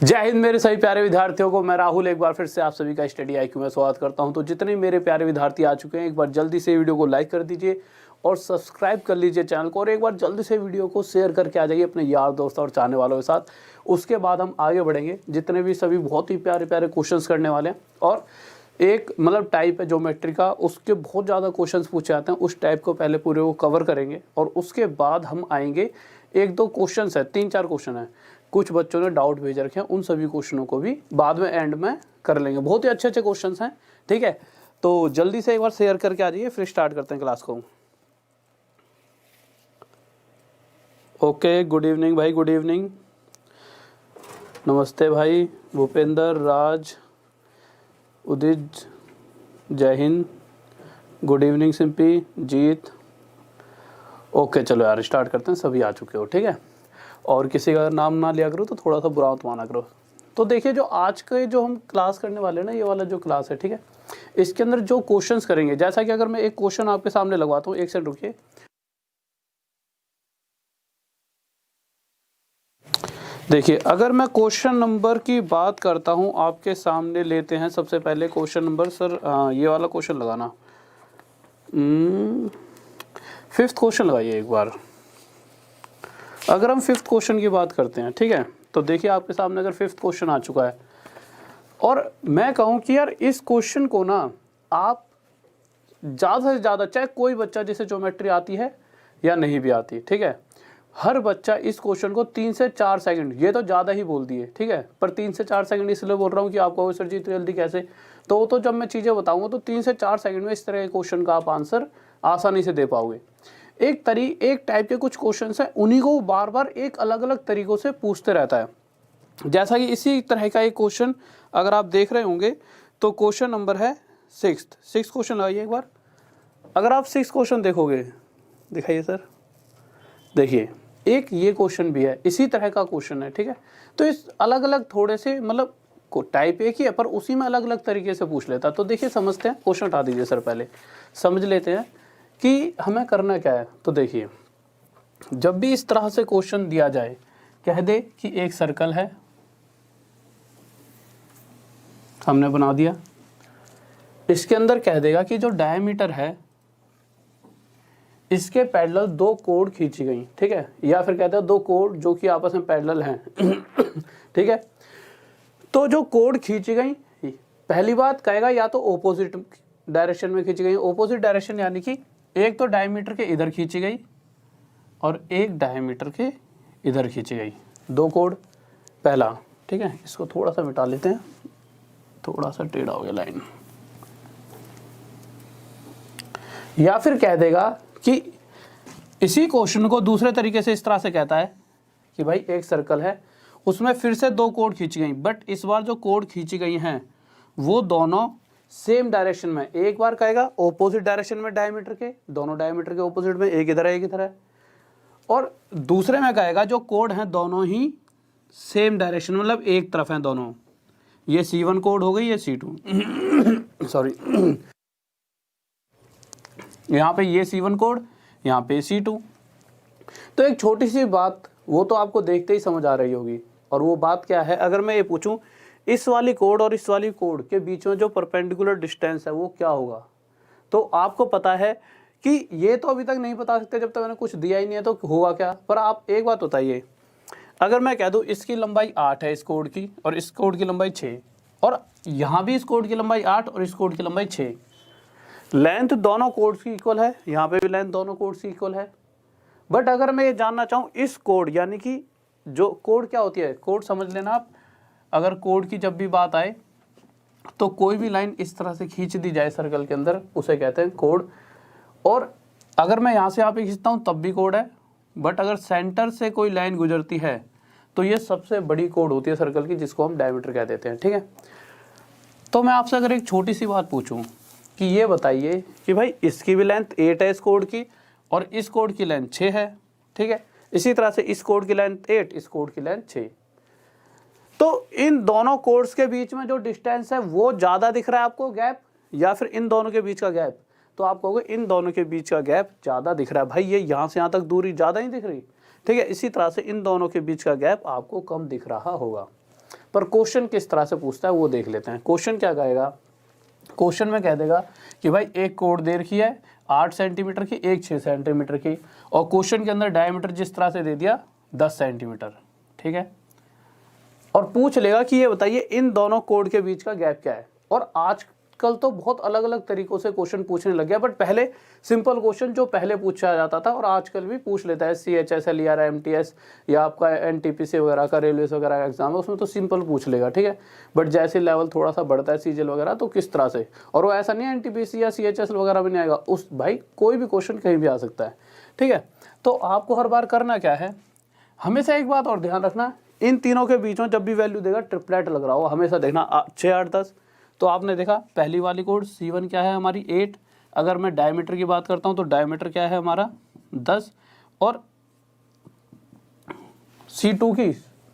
जय हिंद मेरे सभी प्यारे विद्यार्थियों को। मैं राहुल एक बार फिर से आप सभी का स्टडी आईक्यू में स्वागत करता हूं। तो जितने मेरे प्यारे विद्यार्थी आ चुके हैं, एक बार जल्दी से वीडियो को लाइक कर दीजिए और सब्सक्राइब कर लीजिए चैनल को, और एक बार जल्दी से वीडियो को शेयर करके आ जाइए अपने यार दोस्तों और चाहने वालों के साथ। उसके बाद हम आगे बढ़ेंगे। जितने भी सभी बहुत ही प्यारे प्यारे क्वेश्चंस करने वाले हैं, और एक मतलब टाइप है ज्योमेट्री का, उसके बहुत ज़्यादा क्वेश्चंस पूछे जाते हैं। उस टाइप को पहले पूरे वो कवर करेंगे और उसके बाद हम आएंगे। एक दो क्वेश्चंस है, 3-4 क्वेश्चन है, कुछ बच्चों ने डाउट भेज रखे हैं, उन सभी क्वेश्चनों को भी बाद में एंड में कर लेंगे। बहुत ही अच्छे अच्छे क्वेश्चंस हैं, ठीक है। तो जल्दी से एक बार शेयर करके आ जाइए, फिर स्टार्ट करते हैं क्लास को। ओके, गुड इवनिंग भाई, गुड इवनिंग, नमस्ते भाई भूपेंद्र, राज, उदित, जय हिंद, गुड इवनिंग सिंपी, जीत। ओके चलो यार स्टार्ट करते हैं, सभी आ चुके हो, ठीक है। और किसी का नाम ना लिया करो तो थोड़ा सा बुरा मत माना करो। तो देखिए, जो आज के जो हम क्लास करने वाले हैं ना, ये वाला जो क्लास है, ठीक है, इसके अंदर जो क्वेश्चंस करेंगे, जैसा कि अगर मैं एक क्वेश्चन आपके सामने लगवाता हूँ, एक सेकंड रुकिए। देखिए, अगर मैं क्वेश्चन नंबर की बात करता हूँ, आपके सामने लेते हैं सबसे पहले क्वेश्चन नंबर। सर ये वाला क्वेश्चन लगाना, 5th क्वेश्चन लगाइए एक बार। अगर हम 5th क्वेश्चन की बात करते हैं, ठीक है, तो देखिए आपके सामने अगर 5th क्वेश्चन आ चुका है, और मैं कहूँ कि यार इस क्वेश्चन को ना आप ज़्यादा से ज़्यादा, चाहे कोई बच्चा जिसे ज्योमेट्री आती है या नहीं भी आती, ठीक है, हर बच्चा इस क्वेश्चन को 3 से 4 सेकंड, ये तो ज़्यादा ही बोल दिए, ठीक है, पर 3 से 4 सेकंड इसलिए बोल रहा हूँ कि आपको सर जी इतनी जल्दी कैसे, तो वो तो जब मैं चीज़ें बताऊँगा तो 3 से 4 सेकंड में इस तरह के क्वेश्चन का आप आंसर आसानी से दे पाओगे। एक टाइप के कुछ क्वेश्चंस हैं, उन्हीं को बार बार एक अलग अलग तरीक़ों से पूछते रहता है। जैसा कि इसी तरह का एक क्वेश्चन अगर आप देख रहे होंगे, तो क्वेश्चन नंबर है 6th क्वेश्चन लगाइए एक बार। अगर आप 6th क्वेश्चन देखोगे, दिखाइए सर, देखिए एक ये क्वेश्चन भी है, इसी तरह का क्वेश्चन है, ठीक है। तो इस अलग अलग थोड़े से मतलब को टाइप एक ही है, पर उसी में अलग अलग तरीके से पूछ लेता। तो देखिए समझते हैं, क्वेश्चन हटा दीजिए सर, पहले समझ लेते हैं कि हमें करना क्या है। तो देखिए, जब भी इस तरह से क्वेश्चन दिया जाए, कह दे कि एक सर्कल है, हमने बना दिया, इसके अंदर कह देगा कि जो डायमीटर है इसके पैरेलल 2 कोड खींची गई, ठीक है, या फिर कहते हैं 2 कोड जो कि आपस में पैरेलल हैं ठीक है। तो जो कोड खींची गई, पहली बात कहेगा या तो ऑपोजिट डायरेक्शन में खींची गई। ऑपोजिट डायरेक्शन यानी कि एक तो डायमीटर के इधर खींची गई और एक डायमीटर के इधर खींची गई, 2 कोड पहला, ठीक है। इसको थोड़ा सा मिटा लेते हैं, थोड़ा सा टेढ़ा हो गया लाइन। या फिर कह देगा कि इसी क्वेश्चन को दूसरे तरीके से इस तरह से कहता है कि भाई एक सर्कल है, उसमें फिर से 2 कोड खींची गई, बट इस बार जो कोड खींची गई हैं वो दोनों सेम डायरेक्शन में। एक बार कहेगा ऑपोजिट डायरेक्शन में डायमीटर के, दोनों डायमीटर के ऑपोजिट में, एक इधर है एक इधर है। और दूसरे में कहेगा जो कोड हैं दोनों ही सेम डायरेक्शन, मतलब एक तरफ हैं दोनों। ये C1 कोड हो गई, ये C2 सॉरी यहाँ पे ये C1 कोड, यहाँ पे C2। तो एक छोटी सी बात, वो तो आपको देखते ही समझ आ रही होगी, और वो बात क्या है, अगर मैं ये पूछूं इस वाली कोड और इस वाली कोड के बीच में जो परपेंडिकुलर डिस्टेंस है वो क्या होगा, तो आपको पता है कि ये तो अभी तक नहीं बता सकते जब तक मैंने कुछ दिया ही नहीं है तो होगा क्या। पर आप एक बात बताइए, अगर मैं कह दूं इसकी लंबाई 8 है इस कोड की, और इस कोड की लंबाई 6, और यहाँ भी इस कोड की लंबाई 8 और इस कोड की लंबाई 6, लेंथ दोनों कोड्स की इक्वल है, यहाँ पे भी लेंथ दोनों कोड्स की इक्वल है। बट अगर मैं ये जानना चाहूँ इस कोड, यानी कि जो कोड क्या होती है, कोड समझ लेना आप, अगर कोड की जब भी बात आए तो कोई भी लाइन इस तरह से खींच दी जाए सर्कल के अंदर, उसे कहते हैं कोड। और अगर मैं यहाँ से यहाँ पे खींचता हूँ तब भी कोड है, बट अगर सेंटर से कोई लाइन गुजरती है तो ये सबसे बड़ी कोड होती है सर्कल की, जिसको हम डायमीटर कह देते हैं, ठीक है। तो मैं आपसे अगर एक छोटी सी बात पूछूं कि ये बताइए कि भाई इसकी भी लेंथ 8 है इस कोड की, और इस कोड की लेंथ 6 है, ठीक है। इसी तरह से इस कोड की लेंथ 8, इस कोड की लेंथ 6। तो इन दोनों कोड्स के बीच में जो डिस्टेंस है वो ज़्यादा दिख रहा है आपको गैप, या फिर इन दोनों के बीच का गैप, तो आप कहोगे इन दोनों के बीच का गैप ज़्यादा दिख रहा है। भाई ये यहाँ से यहाँ तक दूरी ज़्यादा नहीं दिख रही, ठीक है। इसी तरह से इन दोनों के बीच का गैप आपको कम दिख रहा होगा। पर क्वेश्चन किस तरह से पूछता है वो देख लेते हैं। क्वेश्चन क्या कहेगा, क्वेश्चन में कह देगा कि भाई एक कोड दे रखी है 8 सेंटीमीटर की, एक 6 सेंटीमीटर की, और क्वेश्चन के अंदर डायमीटर जिस तरह से दे दिया 10 सेंटीमीटर, ठीक है। और पूछ लेगा कि ये बताइए इन दोनों कोड के बीच का गैप क्या है। और आजकल तो बहुत अलग अलग तरीकों से क्वेश्चन पूछने लग गया, बट पहले सिंपल क्वेश्चन जो पहले पूछा जाता था और आजकल भी पूछ लेता है CHS LER MTS या आपका NTPC वगैरह का, रेलवे वगैरह का एग्जाम है, उसमें तो सिंपल पूछ लेगा, ठीक है। बट जैसे लेवल थोड़ा सा बढ़ता है CGL वगैरह तो किस तरह से, और वो ऐसा नहीं है NTPC या CHS वगैरह भी नहीं आएगा, उस भाई कोई भी क्वेश्चन कहीं भी आ सकता है, ठीक है। तो आपको हर बार करना क्या है, हमेशा एक बात और ध्यान रखना, इन तीनों के बीच में जब भी वैल्यू देगा ट्रिपलेट लग रहा हो, हमेशा देखना 6 8 10। तो आपने देखा पहली वाली कोड C1 क्या है हमारी 8, अगर मैं डायमीटर की बात करता हूं तो डायमीटर क्या है हमारा 10, और C2 की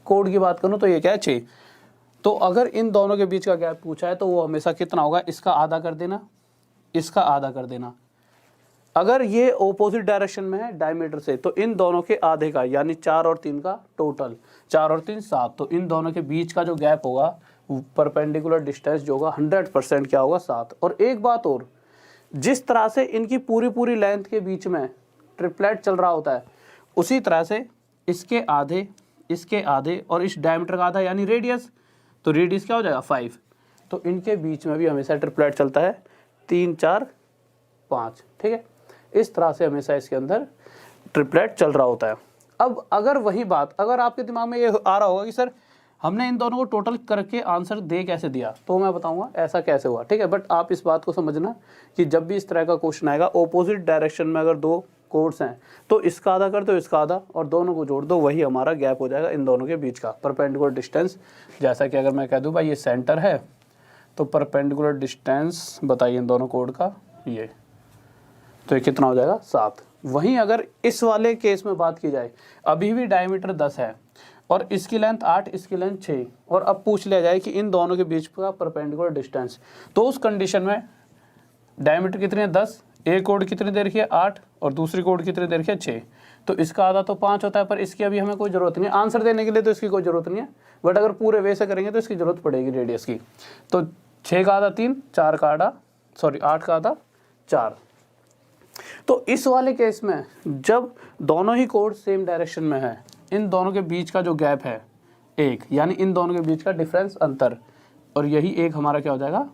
कोड की बात करूं तो ये क्या है 6। तो अगर इन दोनों के बीच का गैप पूछा है तो वो हमेशा कितना होगा, इसका आधा कर देना, इसका आधा कर देना। अगर ये ऑपोजिट डायरेक्शन में है डायमीटर से तो इन दोनों के आधे का, यानी 4 और 3 का टोटल, 4 और 3 7, तो इन दोनों के बीच का जो गैप होगा परपेंडिकुलर डिस्टेंस जो होगा 100% क्या होगा 7। और एक बात और, जिस तरह से इनकी पूरी पूरी लेंथ के बीच में ट्रिपलेट चल रहा होता है, उसी तरह से इसके आधे, इसके आधे और इस डायमीटर का आधा यानी रेडियस, तो रेडियस क्या हो जाएगा 5। तो इनके बीच में भी हमेशा ट्रिपलेट चलता है 3 4 5, ठीक है। इस तरह से हमेशा इसके अंदर ट्रिपलेट चल रहा होता है। अब अगर वही बात, अगर आपके दिमाग में ये आ रहा होगा कि सर हमने इन दोनों को टोटल करके आंसर दे कैसे दिया, तो मैं बताऊंगा ऐसा कैसे हुआ, ठीक है। बट आप इस बात को समझना कि जब भी इस तरह का क्वेश्चन आएगा, ऑपोजिट डायरेक्शन में अगर दो कोड्स हैं तो इसका आधा कर दो, इसका आधा, और दोनों को जोड़ दो, वही हमारा गैप हो जाएगा इन दोनों के बीच का परपेंडिकुलर डिस्टेंस। जैसा कि अगर मैं कह दूं भाई ये सेंटर है, तो परपेंडिकुलर डिस्टेंस बताइए इन दोनों कोड का, ये तो ये कितना हो जाएगा 7। वहीं अगर इस वाले केस में बात की जाए, अभी भी डायमीटर 10 है और इसकी लेंथ 8, इसकी लेंथ 6, और अब पूछ लिया जाए कि इन दोनों के बीच का परपेंडिकुलर डिस्टेंस, तो उस कंडीशन में डायमीटर कितनी है 10, एक कोड कितनी देर की है 8, और दूसरी कोड कितनी देर की है 6, तो इसका आधा तो 5 होता है। पर इसकी अभी हमें कोई ज़रूरत नहीं है आंसर देने के लिए, तो इसकी कोई ज़रूरत नहीं है, बट अगर पूरे वे से करेंगे तो इसकी ज़रूरत पड़ेगी रेडियस की। तो 6 का आधा 3, 4 का आधा, सॉरी 8 का आधा 4। तो इस वाले केस में जब दोनों ही कोड सेम डायरेक्शन में है, इन दोनों के बीच का जो गैप है 1, यानी इन दोनों के बीच का डिफरेंस अंतर, और यही एक हमारा क्या हो जाएगा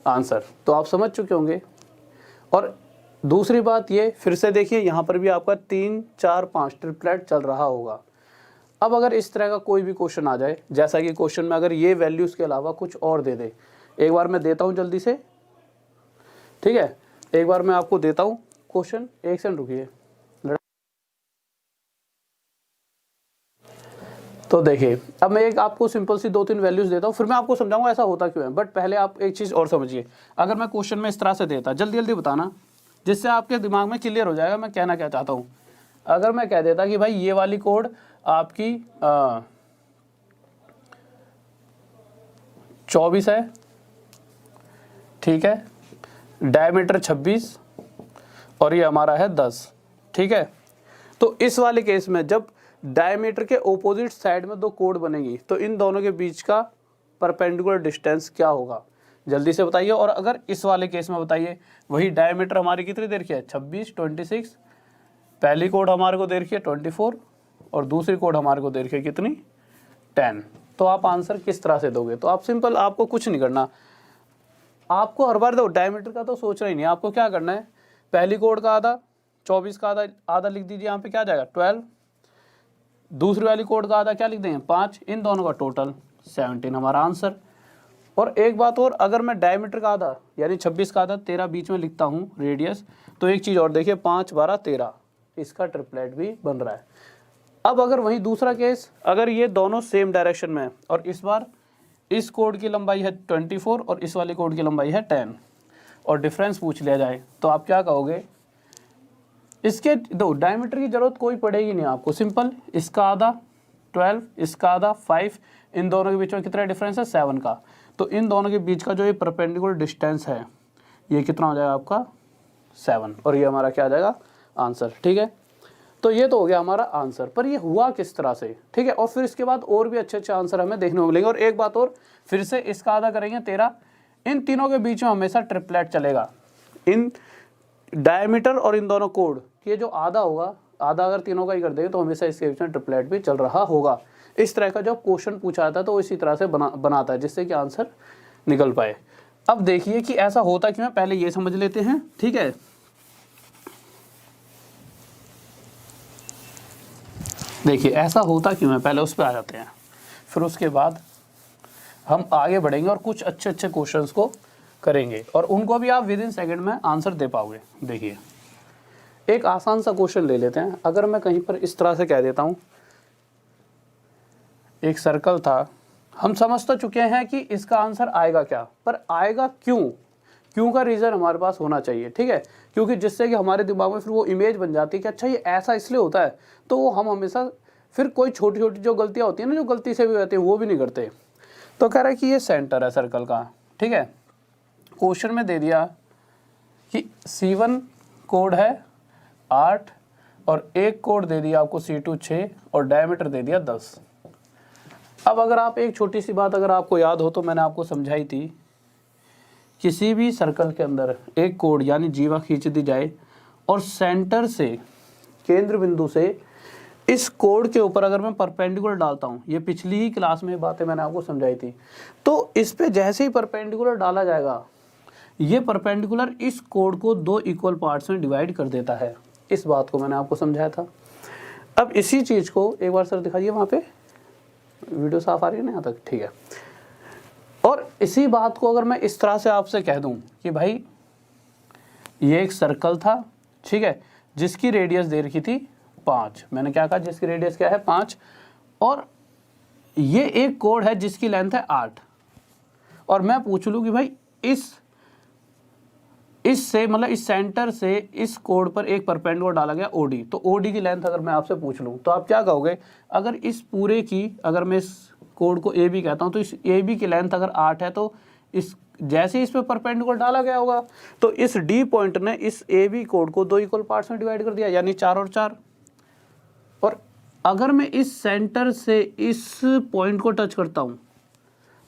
आंसर। तो आप समझ चुके होंगे। और दूसरी बात ये, फिर से देखिए यहाँ पर भी आपका 3 4 5 ट्रिपलेट चल रहा होगा। अब अगर इस तरह का कोई भी क्वेश्चन आ जाए, जैसा कि क्वेश्चन में अगर ये वैल्यूज़ के अलावा कुछ और दे दे, एक बार मैं देता हूँ जल्दी से, ठीक है, एक बार मैं आपको देता हूँ क्वेश्चन, एक सेकंड रुकिए। तो देखिए अब मैं एक आपको सिंपल सी 2-3 वैल्यूज देता हूँ, फिर मैं आपको समझाऊंगा ऐसा होता क्यों है। बट पहले आप एक चीज़ और समझिए, अगर मैं क्वेश्चन में इस तरह से देता, जल्दी जल्दी बताना जिससे आपके दिमाग में क्लियर हो जाएगा मैं कहना क्या चाहता हूँ। अगर मैं कह देता कि भाई ये वाली कोड आपकी 24 है, ठीक है, डायमीटर 26 और ये हमारा है 10, ठीक है। तो इस वाले केस में जब डायमीटर के ऑपोजिट साइड में दो कोड बनेगी तो इन दोनों के बीच का परपेंडिकुलर डिस्टेंस क्या होगा, जल्दी से बताइए। और अगर इस वाले केस में बताइए, वही डायमीटर हमारी कितनी देर की है 26, 26, पहली कोड हमारे को देर की है 24 और दूसरी कोड हमारे को देर की है कितनी 10। तो आप आंसर किस तरह से दोगे, तो आप सिंपल, आपको कुछ नहीं करना, आपको हर बार दो डायमीटर का तो सोचना ही नहीं, आपको क्या करना है, पहली कोड का आधा 24 का आधा लिख दीजिए, यहाँ पे क्या जाएगा 12, दूसरी वाली कोड का आधा क्या लिख देंगे 5, इन दोनों का टोटल 17 हमारा आंसर। और एक बात और, अगर मैं डायमीटर का आधा यानी 26 का आधा 13 बीच में लिखता हूँ रेडियस, तो एक चीज़ और देखिए 5 12 13, इसका ट्रिपलेट भी बन रहा है। अब अगर वही दूसरा केस, अगर ये दोनों सेम डायरेक्शन में है और इस बार इस कोड की लंबाई है 24 और इस वाली कोड की लंबाई है 10 और डिफरेंस पूछ लिया जाए, तो आप क्या कहोगे, इसके दो डायमीटर की जरूरत कोई पड़ेगी नहीं आपको, सिंपल इसका आधा 12, इसका आधा 5, इन दोनों के बीच में कितना डिफरेंस है 7 का, तो इन दोनों के बीच का जो ये परपेंडिकुलर डिस्टेंस है ये कितना हो जाएगा आपका 7, और ये हमारा क्या आ जाएगा आंसर, ठीक है। तो ये तो हो गया हमारा आंसर, पर ये हुआ किस तरह से, ठीक है। और फिर इसके बाद और भी अच्छे अच्छे आंसर हमें देखने को मिलेंगे। और एक बात और, फिर से इसका आधा करेंगे 13, इन तीनों के बीच में हमेशा ट्रिपलेट चलेगा, इन डायमीटर और इन दोनों कोड, ये जो आधा होगा, आधा अगर तीनों का ही कर देंगे तो हमेशा इसके बीच में ट्रिपलेट भी चल रहा होगा। इस तरह का जब क्वेश्चन पूछा जाता है तो इसी तरह से बनाता है, जिससे कि आंसर निकल पाए। अब देखिए कि ऐसा होता क्यों है, पहले ये समझ लेते हैं, ठीक है। देखिए ऐसा होता क्यों है, पहले उस पर आ जाते हैं, फिर उसके बाद हम आगे बढ़ेंगे और कुछ अच्छे अच्छे क्वेश्चंस को करेंगे और उनको भी आप विद इन सेकेंड में आंसर दे पाओगे। देखिए एक आसान सा क्वेश्चन ले लेते हैं। अगर मैं कहीं पर इस तरह से कह देता हूँ, एक सर्कल था, हम समझ तो चुके हैं कि इसका आंसर आएगा क्या, पर आएगा क्यों, क्यों का रीज़न हमारे पास होना चाहिए, ठीक है। क्योंकि जिससे कि हमारे दिमाग में फिर वो इमेज बन जाती है कि अच्छा ये ऐसा इसलिए होता है, तो वो हम हमेशा फिर कोई छोटी छोटी जो गलतियाँ होती हैं ना, जो गलती से भी होती है, वो भी नहीं करते। तो कह रहा है कि ये सेंटर है सर्कल का, ठीक है। क्वेश्चन में दे दिया कि C1 कोड है 8 और एक कोड दे दिया आपको C2 6 और डायमीटर दे दिया 10। अब अगर आप एक छोटी सी बात अगर आपको याद हो तो मैंने आपको समझाई थी, किसी भी सर्कल के अंदर एक कोड यानी जीवा खींच दी जाए और सेंटर से, केंद्र बिंदु से इस कोड के ऊपर अगर मैं परपेंडिकुलर डालता हूँ, ये पिछली ही क्लास में बातें मैंने आपको समझाई थी, तो इस पे जैसे ही परपेंडिकुलर डाला जाएगा, ये परपेंडिकुलर इस कोड को 2 इक्वल पार्ट्स में डिवाइड कर देता है। इस बात को मैंने आपको समझाया था। अब इसी चीज़ को एक बार सर दिखाइए, वहाँ पे वीडियो साफ आ रही है ना यहाँ तक, ठीक है। और इसी बात को अगर मैं इस तरह से आपसे कह दूं कि भाई ये एक सर्कल था, ठीक है, जिसकी रेडियस दे रखी थी 5, मैंने क्या कहा, जिसकी रेडियस क्या है 5, और ये एक कोड है जिसकी लेंथ है 8, और मैं पूछ लूँ कि भाई इससे मतलब इस सेंटर से इस कोड पर एक परपेंडिकुलर डाला गया OD, तो OD की लेंथ अगर मैं आपसे पूछ लूँ तो आप क्या कहोगे। अगर इस पूरे की, अगर मैं इस कोड को AB कहता हूँ, तो इस AB की लेंथ अगर 8 है, तो इस जैसे इस पे परपेंडिकुलर डाला गया होगा तो इस D पॉइंट ने इस AB कोड को 2 इक्वल पार्ट्स में डिवाइड कर दिया, यानी 4 और 4। और अगर मैं इस सेंटर से इस पॉइंट को टच करता हूँ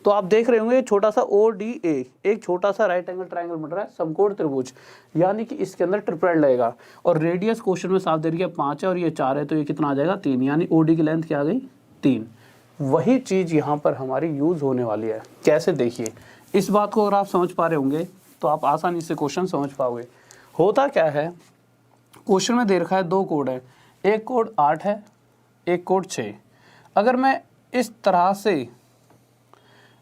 तो आप देख रहे होंगे छोटा सा ODA, एक छोटा सा राइट एंगल ट्रायंगल बन रहा है, समकोण त्रिभुज, यानी कि इसके अंदर ट्रिपलेट लगेगा। और रेडियस क्वेश्चन में साफ दे रही है 5 है और ये 4 है, तो ये कितना आ जाएगा 3, यानी OD की लेंथ क्या आ गई 3। वही चीज़ यहाँ पर हमारी यूज़ होने वाली है। कैसे, देखिए इस बात को अगर आप समझ पा रहे होंगे तो आप आसानी से क्वेश्चन समझ पाओगे। होता क्या है, क्वेश्चन में दे रखा है 2 कोड है, एक कोड 8 है, एक कोड 6। अगर मैं इस तरह से,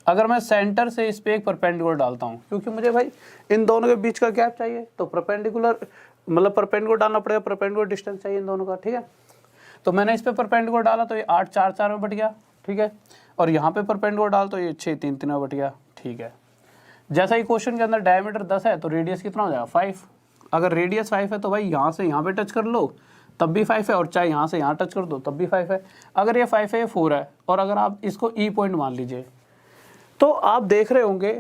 अगर मैं सेंटर से इस पे एक परपेंडिकुलर डालता हूँ, क्योंकि मुझे भाई इन दोनों के बीच का गैप चाहिए, तो परपेंडिकुलर मतलब परपेंडिकुलर डालना पड़ेगा, परपेंडिकुलर डिस्टेंस चाहिए इन दोनों का, ठीक है। तो मैंने इस पे परपेंडिकुलर डाला तो ये 8 4 4 में बट गया, ठीक है। और यहाँ पे परपेंडिकुलर डाल तो ये 6 3 3 में बट गया, ठीक है। जैसा ही क्वेश्चन के अंदर डायमीटर 10 है तो रेडियस कितना हो जाएगा 5। अगर रेडियस 5 है तो भाई यहाँ से यहाँ पे टच कर लो तब भी 5 है, और चाहे यहाँ से यहाँ टच कर दो तब भी 5 है। अगर ये 5 है, ये 4 है, और अगर आप इसको E पॉइंट मान लीजिए, तो आप देख रहे होंगे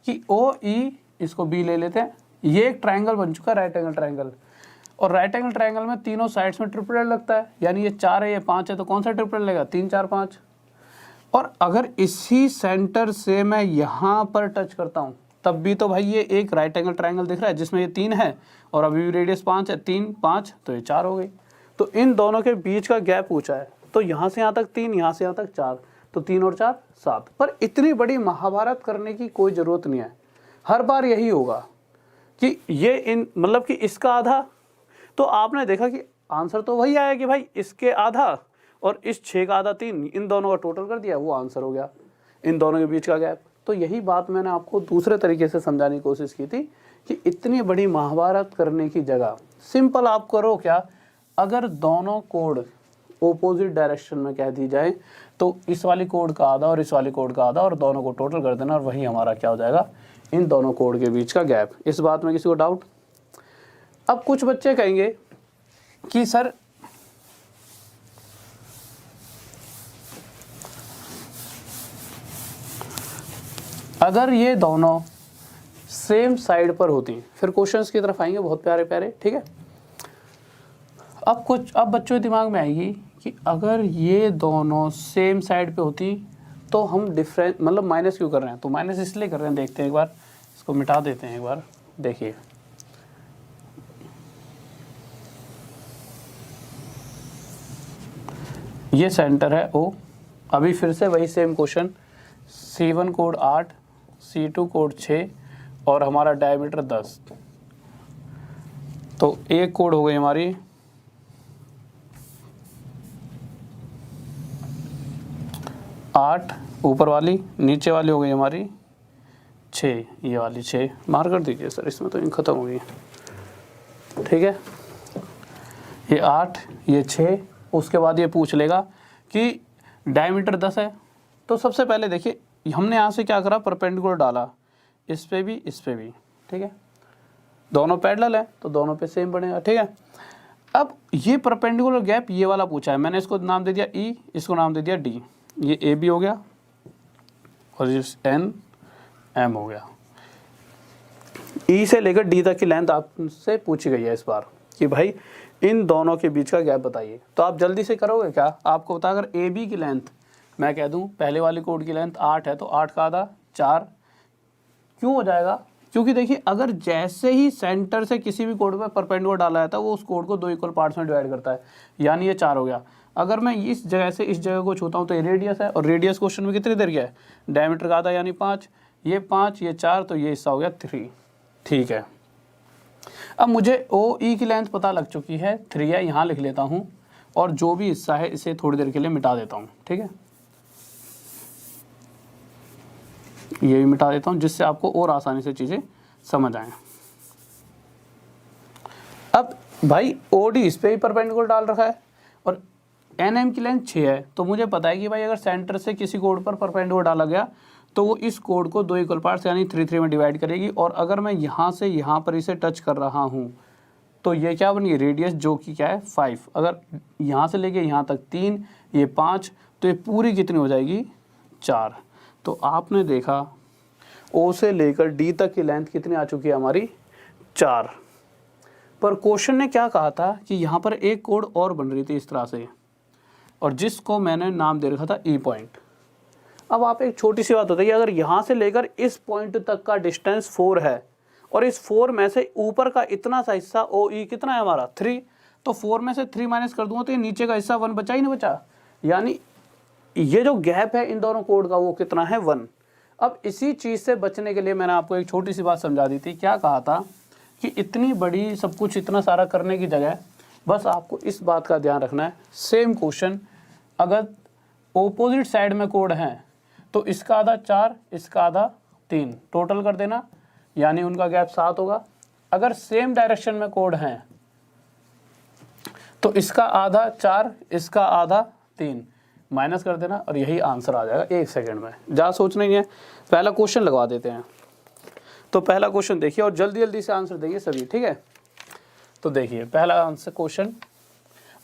कि OE, इसको B ले लेते हैं, ये एक ट्रायंगल बन चुका है, राइट एंगल ट्रायंगल। और राइट एंगल ट्रायंगल में तीनों साइड्स में ट्रिपलेट लगता है, यानी ये 4 है, ये 5 है, तो कौन सा ट्रिपलेट लगेगा 3 4 5। और अगर इसी सेंटर से मैं यहाँ पर टच करता हूँ तब भी तो भाई ये एक राइट एंगल ट्रायंगल दिख रहा है जिसमें ये 3 है और अभी भी रेडियस 5 है, 3 5 तो ये 4 हो गई। तो इन दोनों के बीच का गैप पूछा है, तो यहाँ से यहाँ तक 3, यहाँ से यहाँ तक 4, तो 3 और 4 7। पर इतनी बड़ी महाभारत करने की कोई ज़रूरत नहीं है। हर बार यही होगा कि ये इन मतलब कि इसका आधा, तो आपने देखा कि आंसर तो वही आया कि भाई इसके आधा और इस 6 का आधा 3, इन दोनों का टोटल कर दिया, वो आंसर हो गया, इन दोनों के बीच का गैप। तो यही बात मैंने आपको दूसरे तरीके से समझाने की कोशिश की थी कि इतनी बड़ी महाभारत करने की जगह सिंपल आप करो क्या, अगर दोनों कोड ओपोजिट डायरेक्शन में कह दी जाए तो इस वाली कोड का आधा और इस वाली कोड का आधा, और दोनों को टोटल कर देना, और वही हमारा क्या हो जाएगा, इन दोनों कोड के बीच का गैप। इस बात में किसी को डाउट? अब कुछ बच्चे कहेंगे कि सर अगर ये दोनों सेम साइड पर होती, फिर क्वेश्चंस की तरफ आएंगे बहुत प्यारे प्यारे, ठीक है। अब बच्चों के दिमाग में आएगी कि अगर ये दोनों सेम साइड पे होती तो हम डिफरेंट मतलब माइनस क्यों कर रहे हैं, तो माइनस इसलिए कर रहे हैं, देखते हैं एक बार, इसको मिटा देते हैं एक बार। देखिए ये सेंटर है O, अभी फिर से वही same question, C1 code 8, C2 code 6 और हमारा डायमीटर 10, तो एक कोड हो गई हमारी 8 ऊपर वाली, नीचे वाली हो गई हमारी 6, ये वाली 6 मार कर दीजिए सर, इसमें तो इंक खत्म हो गई, ठीक है। ये 8 ये 6, उसके बाद ये पूछ लेगा कि डायमीटर 10 है, तो सबसे पहले देखिए हमने यहाँ से क्या करा, परपेंडिकुलर डाला, इस पे भी इस पे भी, ठीक है, दोनों पैरेलल है तो दोनों पे सेम बनेगा, ठीक है। अब ये परपेंडिकुलर गैप ये वाला पूछा है, मैंने इसको नाम दे दिया E, इसको नाम दे दिया D, ये AB हो गया और ये NM हो गया। E से लेकर D तक की लेंथ आपसे पूछी गई है इस बार कि भाई इन दोनों के बीच का गैप बताइए, तो आप जल्दी से करोगे क्या, आपको बता, अगर AB की लेंथ मैं कह दूं पहले वाली कोड की लेंथ 8 है तो 8 का आधा 4 क्यों हो जाएगा, क्योंकि देखिए अगर जैसे ही सेंटर से किसी भी कोड पर परपेंडिकुलर डाला जाता है वो उस कोड को 2 इक्वल पार्ट्स में डिवाइड करता है, यानी ये 4 हो गया। अगर मैं इस जगह से इस जगह को छूता हूँ तो ये रेडियस है, और रेडियस क्वेश्चन में कितनी देर गया है, डायमीटर का आधा यानी 5, ये 5 ये 4, तो ये हिस्सा हो गया 3, ठीक है। अब मुझे OE की लेंथ पता लग चुकी है 3 है, यहाँ लिख लेता हूँ, और जो भी हिस्सा है इसे थोड़ी देर के लिए मिटा देता हूँ, ठीक है, ये भी मिटा देता हूँ जिससे आपको और आसानी से चीज़ें समझ आए। अब भाई OD इस पे ही परपेंडिकुलर डाल रखा है और NM की लेंथ 6 है, तो मुझे पता है कि भाई अगर सेंटर से किसी कोड पर परपेंडिकुलर डाला गया तो वो इस कोड को 2 इक्वल पार्ट्स यानी 3 में डिवाइड करेगी, और अगर मैं यहाँ से यहाँ पर इसे टच कर रहा हूँ तो ये क्या बनी, रेडियस जो कि क्या है 5, अगर यहाँ से लेके यहाँ तक 3 ये 5, तो ये पूरी कितनी हो जाएगी 4। तो आपने देखा O से लेकर D तक की लेंथ कितनी आ चुकी है हमारी 4। पर क्वेश्चन ने क्या कहा था कि यहाँ पर एक कोड और बन रही थी इस तरह से, और जिसको मैंने नाम दे रखा था E पॉइंट। अब आप एक छोटी सी बात बताइए, अगर यहाँ से लेकर इस पॉइंट तक का डिस्टेंस 4 है और इस 4 में से ऊपर का इतना सा हिस्सा OE कितना है हमारा 3, तो 4 में से 3 माइनस कर दूंगा तो ये नीचे का हिस्सा 1 बचा ही नहीं बचा, यानी ये जो गैप है इन दोनों कोड का वो कितना है 1। अब इसी चीज़ से बचने के लिए मैंने आपको एक छोटी सी बात समझा दी थी, क्या कहा था कि इतनी बड़ी सब कुछ इतना सारा करने की जगह बस आपको इस बात का ध्यान रखना है, सेम क्वेश्चन अगर ओपोजिट साइड में कोड हैं तो इसका आधा 4 इसका आधा 3 टोटल कर देना, यानी उनका गैप 7 होगा। अगर सेम डायरेक्शन में कोड हैं तो इसका आधा 4 इसका आधा 3 माइनस कर देना और यही आंसर आ जाएगा 1 सेकंड में। ज़्यादा सोचना ही है, पहला क्वेश्चन लगवा देते हैं। तो पहला क्वेश्चन देखिए और जल्दी जल्दी से आंसर देंगे सभी, ठीक है। तो देखिए पहला आंसर क्वेश्चन,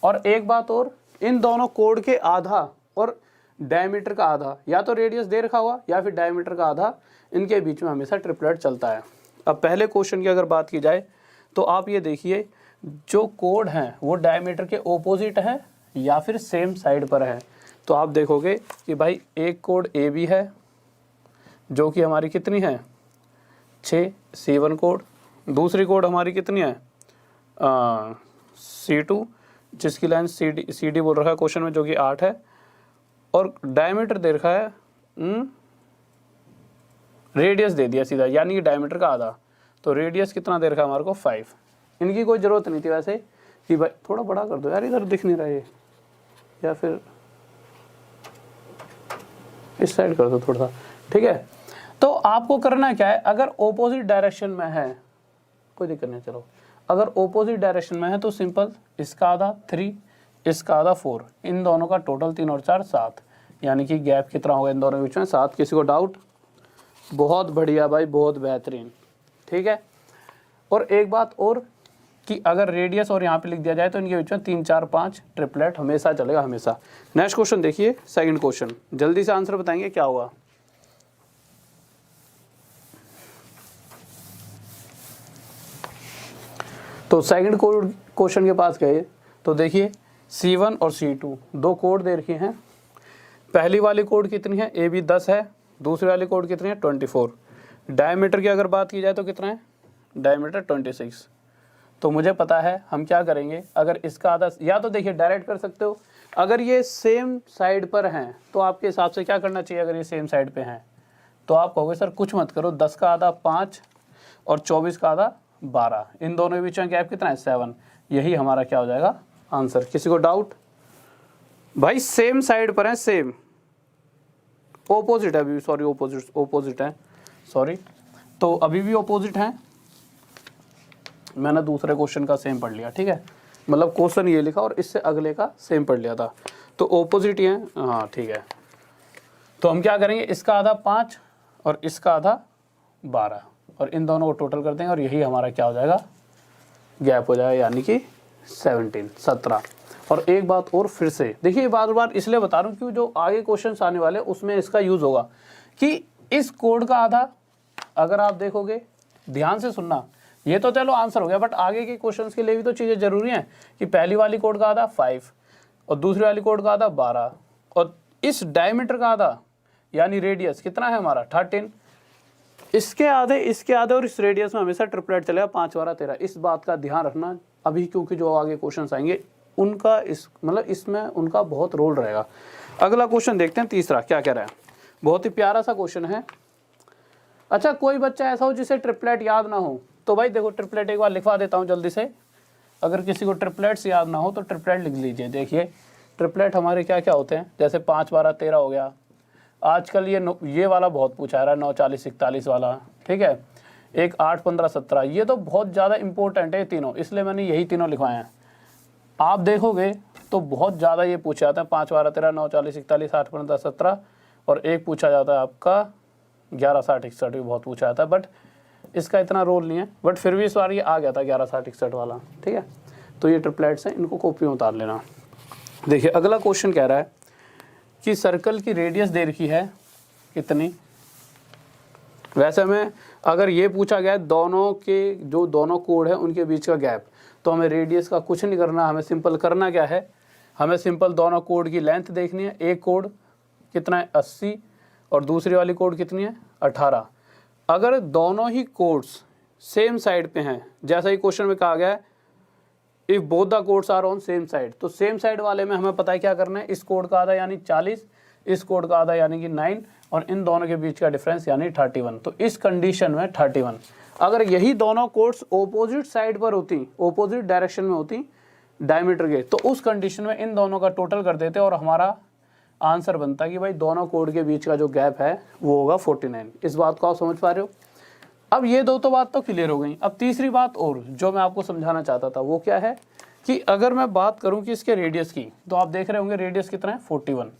और एक बात और, इन दोनों कोड के आधा और डायमीटर का आधा, या तो रेडियस दे रखा हुआ या फिर डायमीटर का आधा, इनके बीच में हमेशा ट्रिपलेट चलता है। अब पहले क्वेश्चन की अगर बात की जाए तो आप ये देखिए जो कोड हैं वो डायमीटर के ओपोजिट है या फिर सेम साइड पर है, तो आप देखोगे कि भाई एक कोड ए बी है जो कि हमारी कितनी है 6 C1 कोड, दूसरी कोड हमारी कितनी है C2 जिसकी लेंथ सी डी बोल रखा है क्वेश्चन में जो कि 8 है, और डायमीटर दे रखा है रेडियस दे दिया सीधा, यानी कि डायमीटर का आधा, तो रेडियस कितना दे रखा है हमारे को 5। इनकी कोई ज़रूरत नहीं थी वैसे कि भाई थोड़ा बड़ा कर दो यार, इधर दिख नहीं रहा है, या फिर इस साइड कर दो थोड़ा सा, ठीक है। तो आपको करना क्या है, अगर ऑपोजिट डायरेक्शन में है कोई दिक्कत नहीं, चलो अगर ऑपोजिट डायरेक्शन में है तो सिंपल इसका आधा 3 इसका आधा 4, इन दोनों का टोटल 3 और 4 7, यानी कि गैप कितना होगा इन दोनों के बीच में 7। किसी को डाउट? बहुत बढ़िया भाई, बहुत बेहतरीन, ठीक है। और एक बात और कि अगर रेडियस और यहाँ पे लिख दिया जाए तो इनके बीच में 3 4 5 ट्रिपलेट हमेशा चलेगा, हमेशा। नेक्स्ट क्वेश्चन देखिए, सेकंड क्वेश्चन, जल्दी से आंसर बताएंगे क्या हुआ। तो सेकंड क्वेश्चन के पास गए तो देखिए C1 और C2 दो कोड दे रखे हैं। पहली वाली कोड कितनी है, AB 10 है, दूसरी वाली कोड कितनी है 24। डायमीटर की अगर बात की जाए तो कितना है, डायमीटर 26। तो मुझे पता है हम क्या करेंगे, अगर इसका आधा, या तो देखिए डायरेक्ट कर सकते हो, अगर ये सेम साइड पर हैं तो आपके हिसाब से क्या करना चाहिए, अगर ये सेम साइड पे हैं तो आप कहोगे सर कुछ मत करो, 10 का आधा 5 और 24 का आधा 12, इन दोनों के बीच में गैप कितना है 7। यही हमारा क्या हो जाएगा आंसर। किसी को डाउट? भाई सेम साइड पर है, सेम ओपोजिट है अभी, सॉरी ओपोजिट है, सॉरी, तो अभी भी ओपोजिट है। मैंने दूसरे क्वेश्चन का सेम पढ़ लिया, ठीक है, मतलब क्वेश्चन ये लिखा और इससे अगले का सेम पढ़ लिया था, तो ओपोजिट ही है, हाँ ठीक है। तो हम क्या करेंगे, इसका आधा 5 और इसका आधा 12 और इन दोनों को टोटल कर देंगे और यही हमारा क्या हो जाएगा, गैप हो जाएगा, यानी कि 17। और एक बात और फिर से देखिए, बार बार इसलिए बता रहा हूँ क्योंकि जो आगे क्वेश्चन आने वाले उसमें इसका यूज होगा कि इस कोड का आधा, अगर आप देखोगे ध्यान से सुनना, ये तो चलो आंसर हो गया, बट आगे के क्वेश्चंस के लिए भी तो चीज़ें जरूरी हैं कि पहली वाली कोड का आधा 5 और दूसरी वाली कोड का आधा 12 और इस डायमीटर का आधा यानी रेडियस कितना है हमारा 13, इसके आधे और इस रेडियस में हमेशा ट्रिपलेट चलेगा 5 12 13। इस बात का ध्यान रखना अभी, क्योंकि जो आगे क्वेश्चंस आएंगे उनका इसमें उनका बहुत रोल रहेगा। अगला क्वेश्चन देखते हैं, तीसरा क्या कह रहा है, बहुत ही प्यारा सा क्वेश्चन है। अच्छा, कोई बच्चा ऐसा हो जिसे ट्रिपलेट याद ना हो, तो भाई देखो ट्रिपलेट एक बार लिखवा देता हूँ जल्दी से। अगर किसी को ट्रिपलेट्स याद ना हो तो ट्रिपलेट लिख लीजिए। देखिए ट्रिपलेट हमारे क्या क्या होते हैं, जैसे 5 12 13 हो गया। आजकल ये वाला बहुत पूछा रहा है, 9 40 41 वाला, ठीक है। एक 8 15 17, ये तो बहुत ज़्यादा इंपॉर्टेंट है तीनों, इसलिए मैंने यही तीनों लिखवाए हैं। आप देखोगे तो बहुत ज़्यादा ये पूछा जाता है 5 12 13 9 40 41 8 15 17 और एक पूछा जाता है आपका 11 60 61 भी बहुत पूछा जाता है, बट इसका इतना रोल नहीं है, बट फिर भी इस बार ये आ गया था 11 60 61 वाला, ठीक है। तो ये ट्रिपलेट्स हैं, इनको कॉपी में उतार लेना। देखिए अगला क्वेश्चन कह रहा है कि सर्कल की रेडियस दे रखी है कितनी। वैसे में अगर ये पूछा गया दोनों के जो दोनों कोड है उनके बीच का गैप, तो हमें रेडियस का कुछ नहीं करना, हमें सिंपल करना क्या है, हमें सिंपल दोनों कोड की लेंथ देखनी है। एक कोड कितना है 80 और दूसरी वाली कोड कितनी है 18। अगर दोनों ही कोड्स सेम साइड पे हैं, जैसा ही क्वेश्चन में कहा गया है if both the codes are on same side, तो सेम साइड वाले में हमें पता है क्या करना है, इस कोड का आधा यानी 40, इस कोड का आधा यानी कि 9 और इन दोनों के बीच का डिफरेंस यानी 31। तो इस कंडीशन में 31, अगर यही दोनों कोड्स ओपोजिट साइड पर होती, ओपोजिट डायरेक्शन में होती डायमीटर के, तो उस कंडीशन में इन दोनों का टोटल कर देते और हमारा आंसर बनता कि भाई दोनों कोड के बीच का जो गैप है वो होगा 49। इस बात को आप समझ पा रहे हो। अब ये दो तो बात तो क्लियर हो गई। अब तीसरी बात और जो मैं आपको समझाना चाहता था वो क्या है कि अगर मैं बात करूं कि इसके रेडियस की, तो आप देख रहे होंगे रेडियस कितना है 41।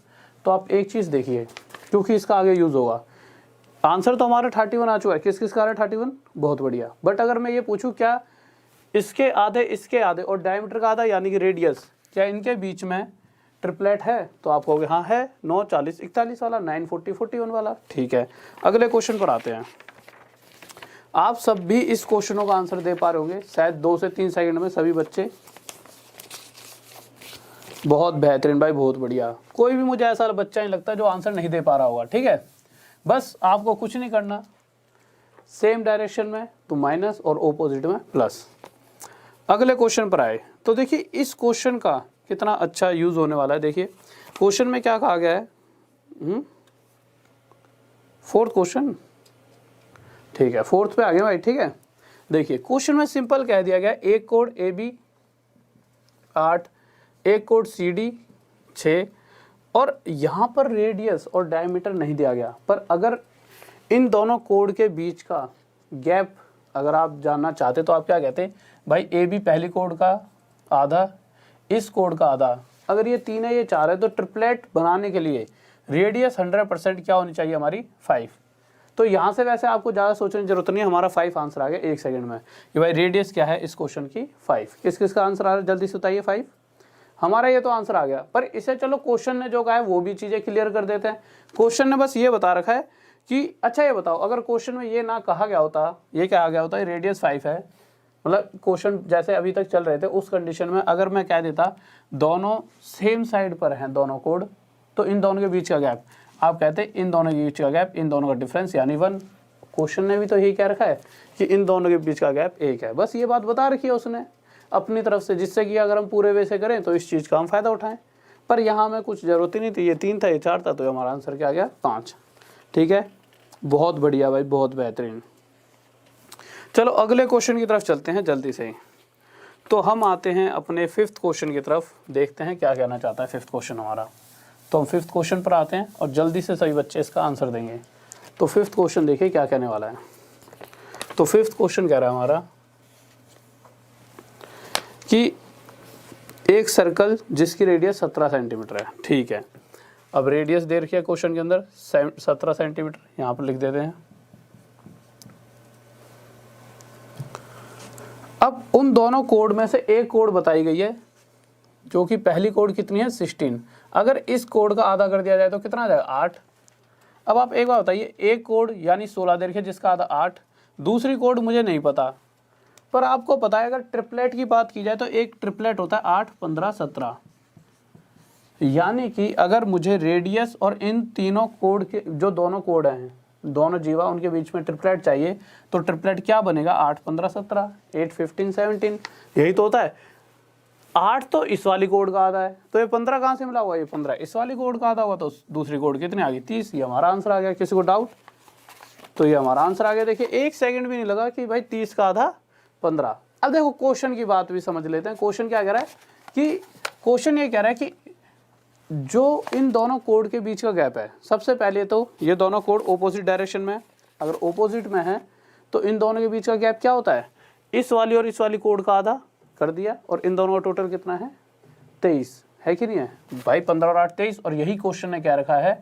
तो आप एक चीज़ देखिए, क्योंकि इसका आगे यूज़ होगा, आंसर तो हमारा 31 आ चुका है, किस किस का आ रहा है 31, बहुत बढ़िया। बट अगर मैं ये पूछूं क्या इसके आधे और डायमीटर का आधा यानी कि रेडियस, क्या इनके बीच में ट्रिपलेट है, तो आप कहोगे हाँ है, 9 40 41 वाला, 9 40 41 वाला, ठीक है। अगले क्वेश्चन पर आते हैं। आप सब भी इस क्वेश्चनों का आंसर दे पा रहे होंगे शायद 2 से 3 सेकंड में सभी बच्चे। बहुत बेहतरीन भाई, बहुत बढ़िया। कोई भी मुझे ऐसा बच्चा नहीं लगता जो आंसर नहीं दे पा रहा होगा, ठीक है। बस आपको कुछ नहीं करना, सेम डायरेक्शन में तो माइनस और ओपोजिट में प्लस। अगले क्वेश्चन पर आए तो देखिए इस क्वेश्चन का कितना अच्छा यूज होने वाला है। देखिए क्वेश्चन में क्या कहा गया है, 4th क्वेश्चन, ठीक है 4th पे आ गए भाई, ठीक है। देखिए क्वेश्चन में सिंपल कह दिया गया, एक कोड AB 8, एक कोड CD 6 और यहाँ पर रेडियस और डायमीटर नहीं दिया गया, पर अगर इन दोनों कोड के बीच का गैप अगर आप जानना चाहते तो आप क्या कहते हैं भाई, AB पहली कोड का आधा, इस कोड का आधा, अगर ये 3 है ये 4 है, तो ट्रिपलेट बनाने के लिए रेडियस 100% क्या होनी चाहिए हमारी 5। तो यहाँ से वैसे आपको ज़्यादा सोचने की जरूरत नहीं है, हमारा 5 आंसर आ गया 1 सेकंड में कि भाई रेडियस क्या है इस क्वेश्चन की 5। किस किस का आंसर आ रहा है जल्दी से बताइए, 5 हमारा ये तो आंसर आ गया। पर इसे चलो क्वेश्चन ने जो कहा है वो भी चीज़ें क्लियर कर देते हैं। क्वेश्चन ने बस ये बता रखा है कि अच्छा ये बताओ, अगर क्वेश्चन में ये ना कहा गया होता, ये क्या आ गया होता है रेडियस 5 है, मतलब क्वेश्चन जैसे अभी तक चल रहे थे उस कंडीशन में अगर मैं कह देता दोनों सेम साइड पर हैं दोनों कोड, तो इन दोनों के बीच का गैप, आप कहते इन दोनों के बीच का गैप, इन दोनों का डिफरेंस यानी 1। क्वेश्चन ने भी तो यही कह रखा है कि इन दोनों के बीच का गैप 1 है, बस ये बात बता रखी है उसने अपनी तरफ से, जिससे कि अगर हम पूरे वे से करें तो इस चीज़ का हम फायदा उठाएं। पर यहाँ में कुछ ज़रूरत ही नहीं थी, ये 3 था ये 4 था, तो हमारा आंसर क्या गया 5। ठीक है, बहुत बढ़िया भाई, बहुत बेहतरीन। चलो अगले क्वेश्चन की तरफ चलते हैं जल्दी से। तो हम आते हैं अपने 5th क्वेश्चन की तरफ, देखते हैं क्या कहना चाहता है 5th क्वेश्चन हमारा। तो हम 5th क्वेश्चन पर आते हैं और जल्दी से सभी बच्चे इसका आंसर देंगे। तो 5th क्वेश्चन देखिए क्या कहने वाला है। तो 5th क्वेश्चन कह रहा है हमारा कि एक सर्कल जिसकी रेडियस 17 सेंटीमीटर है। ठीक है, अब रेडियस दे रखी है क्वेश्चन के अंदर 17 सेंटीमीटर, यहाँ पर लिख देते हैं। अब उन दोनों कोड में से एक कोड बताई गई है जो कि पहली कोड कितनी है 16। अगर इस कोड का आधा कर दिया जाए तो कितना आ जाएगा 8। अब आप एक बार बताइए, एक कोड यानी 16 दे रखी है जिसका आधा 8, दूसरी कोड मुझे नहीं पता, पर आपको पता है अगर ट्रिपलेट की बात की जाए तो एक ट्रिपलेट होता है 8, 15, 17। यानी कि अगर मुझे रेडियस और इन तीनों कोड के जो दोनों कोड हैं, दोनों जीवा, उनके बीच में ट्रिपलेट चाहिए, तो ट्रिपलेट क्या बनेगा 8, 15, 17, 8, 15, 17, यही तो होता है। 8 तो इस वाली कोड का आधा है, तो ये 15 कहाँ से मिला हुआ, ये 15 इस वाली कोड का आधा हुआ, तो दूसरी कोड कितनी आ गई 30। ये हमारा आंसर आ गया। किसी को डाउट? तो ये हमारा आंसर आ गया। देखिए 1 सेकंड भी नहीं लगा कि भाई 30 का आधा 15। अब देखो क्वेश्चन की बात भी समझ लेते हैं। क्वेश्चन क्या कह रहा है कि क्वेश्चन ये कह रहा है कि जो इन दोनों कोड के बीच का गैप है, सबसे पहले तो ये दोनों कोड ऑपोजिट डायरेक्शन में है। अगर ऑपोजिट में है तो इन दोनों के बीच का गैप क्या होता है, इस वाली और इस वाली कोड का आधा कर दिया, और इन दोनों का टोटल कितना है 23 है कि नहीं है भाई, 15 और 8 23। और यही क्वेश्चन ने क्या रखा है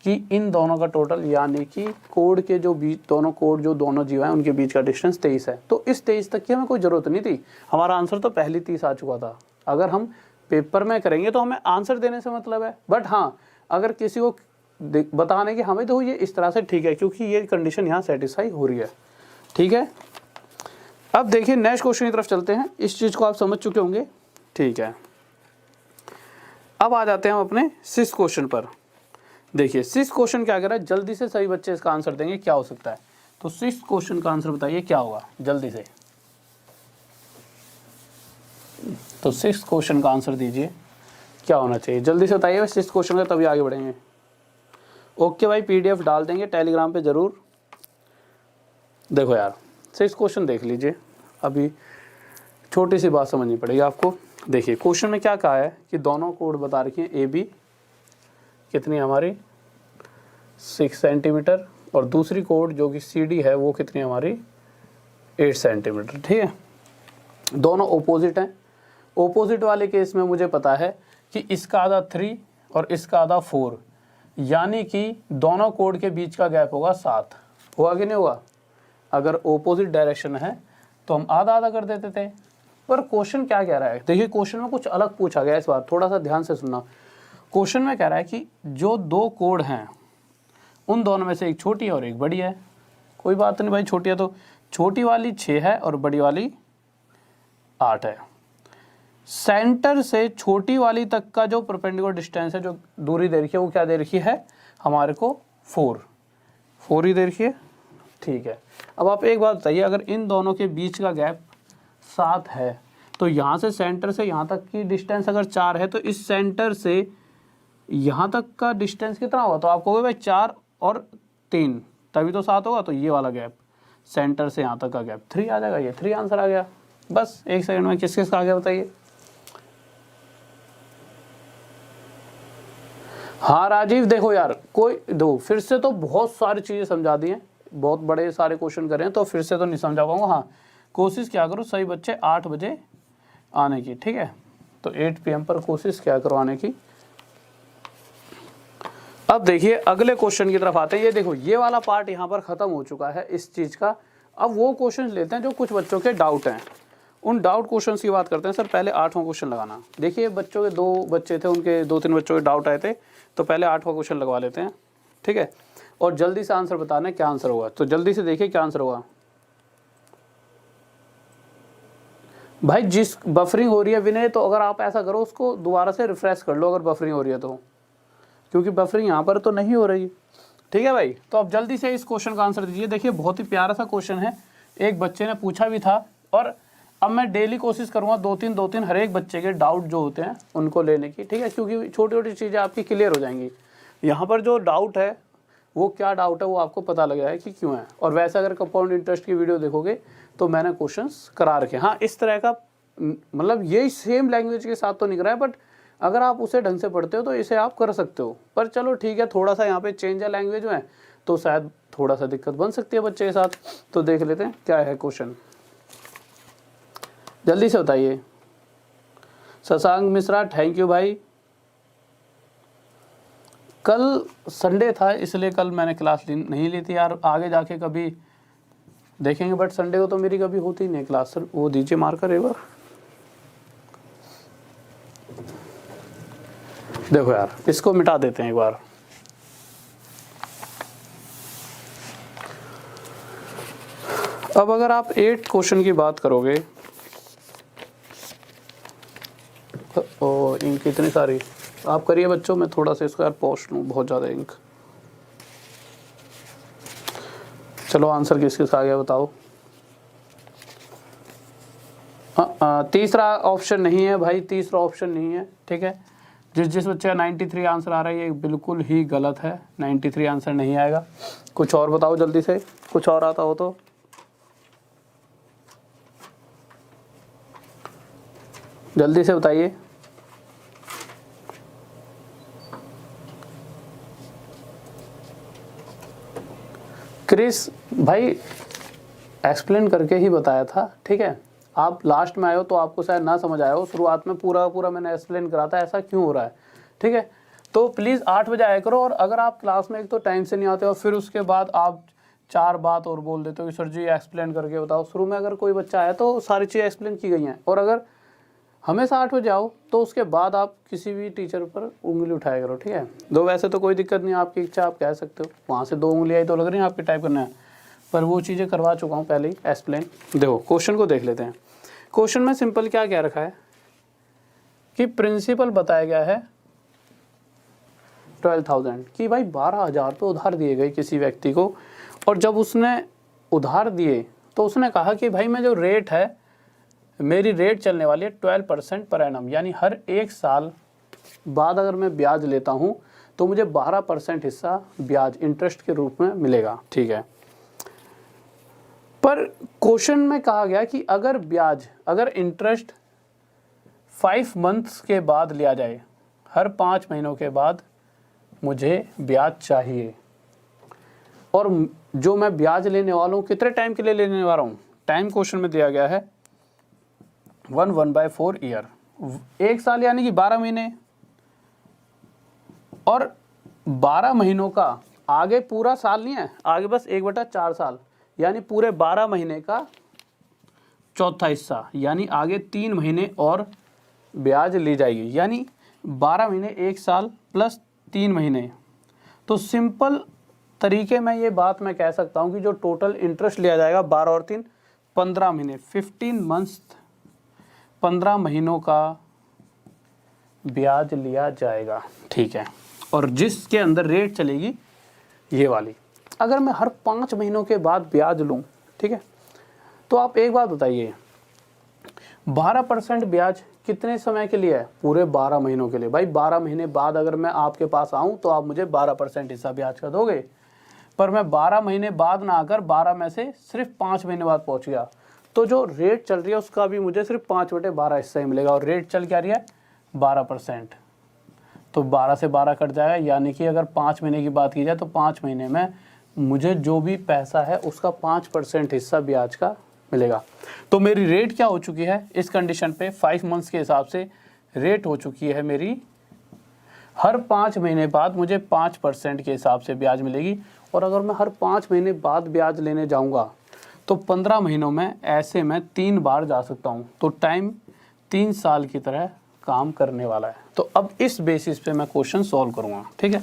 कि इन दोनों का टोटल यानी कि कोड के जो बीच दोनों कोड जो दोनों जीवा हैं उनके बीच का डिस्टेंस 23 है। तो इस 23 तक की हमें कोई ज़रूरत नहीं थी, हमारा आंसर तो पहले 30 आ चुका था। अगर हम पेपर में करेंगे तो हमें आंसर देने से मतलब है, बट हाँ अगर किसी को बताने की हमें तो ये इस तरह से ठीक है, क्योंकि ये कंडीशन यहाँ सेटिस्फाई हो रही है। ठीक है, अब देखिए नेक्स्ट क्वेश्चन की तरफ चलते हैं। इस चीज़ को आप समझ चुके होंगे। ठीक है, अब आ जाते हैं हम अपने 6th क्वेश्चन पर। देखिए 6th क्वेश्चन क्या कह रहा है, जल्दी से सभी बच्चे इसका आंसर देंगे, क्या हो सकता है। तो 6th क्वेश्चन का आंसर बताइए क्या होगा जल्दी से। तो 6th क्वेश्चन का आंसर दीजिए, क्या होना चाहिए जल्दी से बताइए 6th क्वेश्चन का, तभी आगे बढ़ेंगे। ओके भाई, PDF डाल देंगे टेलीग्राम पे ज़रूर। देखो यार 6th क्वेश्चन देख लीजिए, अभी छोटी सी बात समझनी पड़ेगी आपको। देखिए क्वेश्चन में क्या कहा है कि दोनों कोड बता रखी है, AB कितनी हमारी 6 सेंटीमीटर, और दूसरी कोड जो कि CD है वो कितनी हमारी 8 सेंटीमीटर। ठीक है, दोनों ओपोजिट हैं। ओपोजिट वाले केस में मुझे पता है कि इसका आधा 3 और इसका आधा 4, यानी कि दोनों कोड के बीच का गैप होगा 7। हुआ कि नहीं हुआ? अगर ओपोजिट डायरेक्शन है तो हम आधा आधा कर देते थे। पर क्वेश्चन क्या कह रहा है, देखिए क्वेश्चन में कुछ अलग पूछा गया, इस बार थोड़ा सा ध्यान से सुनना। क्वेश्चन में कह रहा है कि जो दो कोड हैं उन दोनों में से एक छोटी है और एक बड़ी है। कोई बात नहीं भाई, छोटी है तो छोटी वाली 6 है और बड़ी वाली 8 है। सेंटर से छोटी वाली तक का जो परपेंडिकुलर डिस्टेंस है, जो दूरी दे रखी है, वो क्या दे रखी है हमारे को 4 ही दे रखी है। ठीक है, अब आप एक बात बताइए, अगर इन दोनों के बीच का गैप 7 है तो यहाँ से सेंटर से यहाँ तक की डिस्टेंस अगर 4 है, तो इस सेंटर से यहाँ तक का डिस्टेंस कितना होगा? तो आप कहोगे भाई 4 और 3 तभी तो 7 होगा। तो ये वाला गैप सेंटर से यहाँ तक का गैप 3 आ जाएगा। ये 3 आंसर आ गया। बस 1 सेकंड में किस किस का आ गया बताइए। हाँ राजीव, देखो यार कोई दो फिर से तो बहुत सारी चीज़ें समझा दी हैं, बहुत बड़े सारे क्वेश्चन करें तो फिर से तो नहीं समझा पाऊंगा। हाँ कोशिश क्या करो सही बच्चे 8 बजे आने की। ठीक है, तो 8 PM पर कोशिश क्या करो आने की। अब देखिए अगले क्वेश्चन की तरफ आते हैं। ये देखो ये वाला पार्ट यहाँ पर ख़त्म हो चुका है इस चीज़ का। अब वो क्वेश्चन लेते हैं जो कुछ बच्चों के डाउट हैं, उन डाउट क्वेश्चन की बात करते हैं। सर पहले 8वां क्वेश्चन लगाना। देखिए बच्चों के 2 बच्चे थे, उनके 2-3 बच्चों के डाउट आए थे, तो पहले 8वां क्वेश्चन लगवा लेते हैं। ठीक है, और जल्दी से आंसर बताना है क्या आंसर होगा। तो जल्दी से देखिए क्या आंसर होगा। भाई जिस बफरिंग हो रही है विनय, तो अगर आप ऐसा करो उसको दोबारा से रिफ्रेश कर लो अगर बफरिंग हो रही है तो, क्योंकि बफरिंग यहाँ पर तो नहीं हो रही। ठीक है भाई, तो अब जल्दी से इस क्वेश्चन का आंसर दीजिए। देखिए बहुत ही प्यारा सा क्वेश्चन है, एक बच्चे ने पूछा भी था, और अब मैं डेली कोशिश करूँगा दो तीन हर एक बच्चे के डाउट जो होते हैं उनको लेने की। ठीक है, क्योंकि छोटी छोटी चीज़ें आपकी क्लियर हो जाएंगी। यहाँ पर जो डाउट है वो क्या डाउट है वो आपको पता लग जाए कि क्यों है। और वैसे अगर कंपाउंड इंटरेस्ट की वीडियो देखोगे तो मैंने क्वेश्चंस करा रखे। हाँ, इस तरह का मतलब यही सेम लैंग्वेज के साथ तो नहीं करा है, बट अगर आप उसे ढंग से पढ़ते हो तो इसे आप कर सकते हो। पर चलो ठीक है, थोड़ा सा यहाँ पे चेंज है लैंग्वेज में, तो शायद थोड़ा सा दिक्कत बन सकती है बच्चे के साथ। तो देख लेते हैं क्या है क्वेश्चन, जल्दी से बताइए। शशांक मिश्रा, थैंक यू भाई। कल संडे था इसलिए कल मैंने क्लास नहीं ली थी यार, आगे जाके कभी देखेंगे, बट संडे को तो मेरी कभी होती नहीं क्लास। सर वो दीजिए मार्कर एक बार, देखो यार इसको मिटा देते हैं एक बार। अब अगर आप 8 क्वेश्चन की बात करोगे, ओ इंक इतनी सारी आप करिए बच्चों, मैं थोड़ा सा इसको यार पोस्ट लूँ, बहुत ज़्यादा इंक। चलो आंसर किस किस आ गया बताओ। तीसरा ऑप्शन नहीं है भाई, तीसरा ऑप्शन नहीं है। ठीक है, जिस बच्चे का 93 आंसर आ रहा है ये बिल्कुल ही गलत है, 93 आंसर नहीं आएगा। कुछ और बताओ जल्दी से, कुछ और आता हो तो। जल्दी से बताइए। क्रिस भाई एक्सप्लेन करके ही बताया था। ठीक है, आप लास्ट में आए हो तो आपको शायद ना समझ आया हो, शुरुआत में पूरा मैंने एक्सप्लेन करा था ऐसा क्यों हो रहा है। ठीक है, तो प्लीज़ 8 बजे आया करो। और अगर आप क्लास में एक तो टाइम से नहीं आते हो, फिर उसके बाद आप 4 बात और बोल देते हो कि सर जी एक्सप्लेन करके बताओ। शुरू में अगर कोई बच्चा आया तो सारी चीज़ें एक्सप्लेन की गई हैं, और अगर हमेशा 8 बजे आओ तो उसके बाद आप किसी भी टीचर पर उंगली उठाया करो। ठीक है, दो वैसे तो कोई दिक्कत नहीं, आपकी इच्छा आप कह सकते हो, वहाँ से 2 उंगली आई तो लग रही है आपके टाइप करना है, पर वो चीज़ें करवा चुका हूँ पहले ही एक्सप्लेन। देखो क्वेश्चन को देख लेते हैं। क्वेश्चन में सिंपल क्या क्या रखा है कि प्रिंसिपल बताया गया है 12,000 कि भाई 12,000 रुपये उधार दिए गए किसी व्यक्ति को, और जब उसने उधार दिए तो उसने कहा कि भाई मैं जो रेट है मेरी रेट चलने वाली है 12% पर एनम, यानी हर 1 साल बाद अगर मैं ब्याज लेता हूँ तो मुझे 12% हिस्सा ब्याज इंटरेस्ट के रूप में मिलेगा। ठीक है, पर क्वेश्चन में कहा गया कि अगर इंटरेस्ट 5 मंथ्स के बाद लिया जाए, हर 5 महीनों के बाद मुझे ब्याज चाहिए, और जो मैं ब्याज लेने वाला हूँ कितने टाइम के लिए लेने वाला हूँ, टाइम क्वेश्चन में दिया गया है 1/4 ईयर, 1 साल यानी कि 12 महीने, और 12 महीनों का आगे पूरा साल नहीं है, आगे बस 1/4 साल, यानी पूरे 12 महीने का चौथा हिस्सा, यानी आगे 3 महीने और ब्याज ली जाएगी, यानी 12 महीने 1 साल प्लस 3 महीने। तो सिंपल तरीके में ये बात मैं कह सकता हूँ कि जो टोटल इंटरेस्ट लिया जाएगा 12 और 3 15 महीने, 15 मंथ्स, 15 महीनों का ब्याज लिया जाएगा। ठीक है, और जिसके अंदर रेट चलेगी ये वाली। अगर मैं हर 5 महीनों के बाद ब्याज लूँ, ठीक है, तो आप एक बात बताइए 12% ब्याज कितने समय के लिए है, पूरे 12 महीनों के लिए। भाई 12 महीने बाद अगर मैं आपके पास आऊँ तो आप मुझे 12% हिस्सा ब्याज का दोगे, पर मैं 12 महीने बाद ना आकर 12 में से सिर्फ 5 महीने बाद पहुँच गया, तो जो रेट चल रही है उसका भी मुझे सिर्फ 5/12 हिस्सा ही मिलेगा, और रेट चल क्या रही है 12%, तो 12 से 12 कट जाएगा, यानी कि अगर 5 महीने की बात की जाए तो 5 महीने में मुझे जो भी पैसा है उसका 5% हिस्सा ब्याज का मिलेगा। तो मेरी रेट क्या हो चुकी है इस कंडीशन पे, 5 मंथ्स के हिसाब से रेट हो चुकी है मेरी, हर 5 महीने बाद मुझे 5% के हिसाब से ब्याज मिलेगी। और अगर मैं हर 5 महीने बाद ब्याज लेने जाऊंगा तो 15 महीनों में ऐसे मैं 3 बार जा सकता हूं, तो टाइम 3 साल की तरह काम करने वाला है। तो अब इस बेसिस पे मैं क्वेश्चन सॉल्व करूंगा। ठीक है,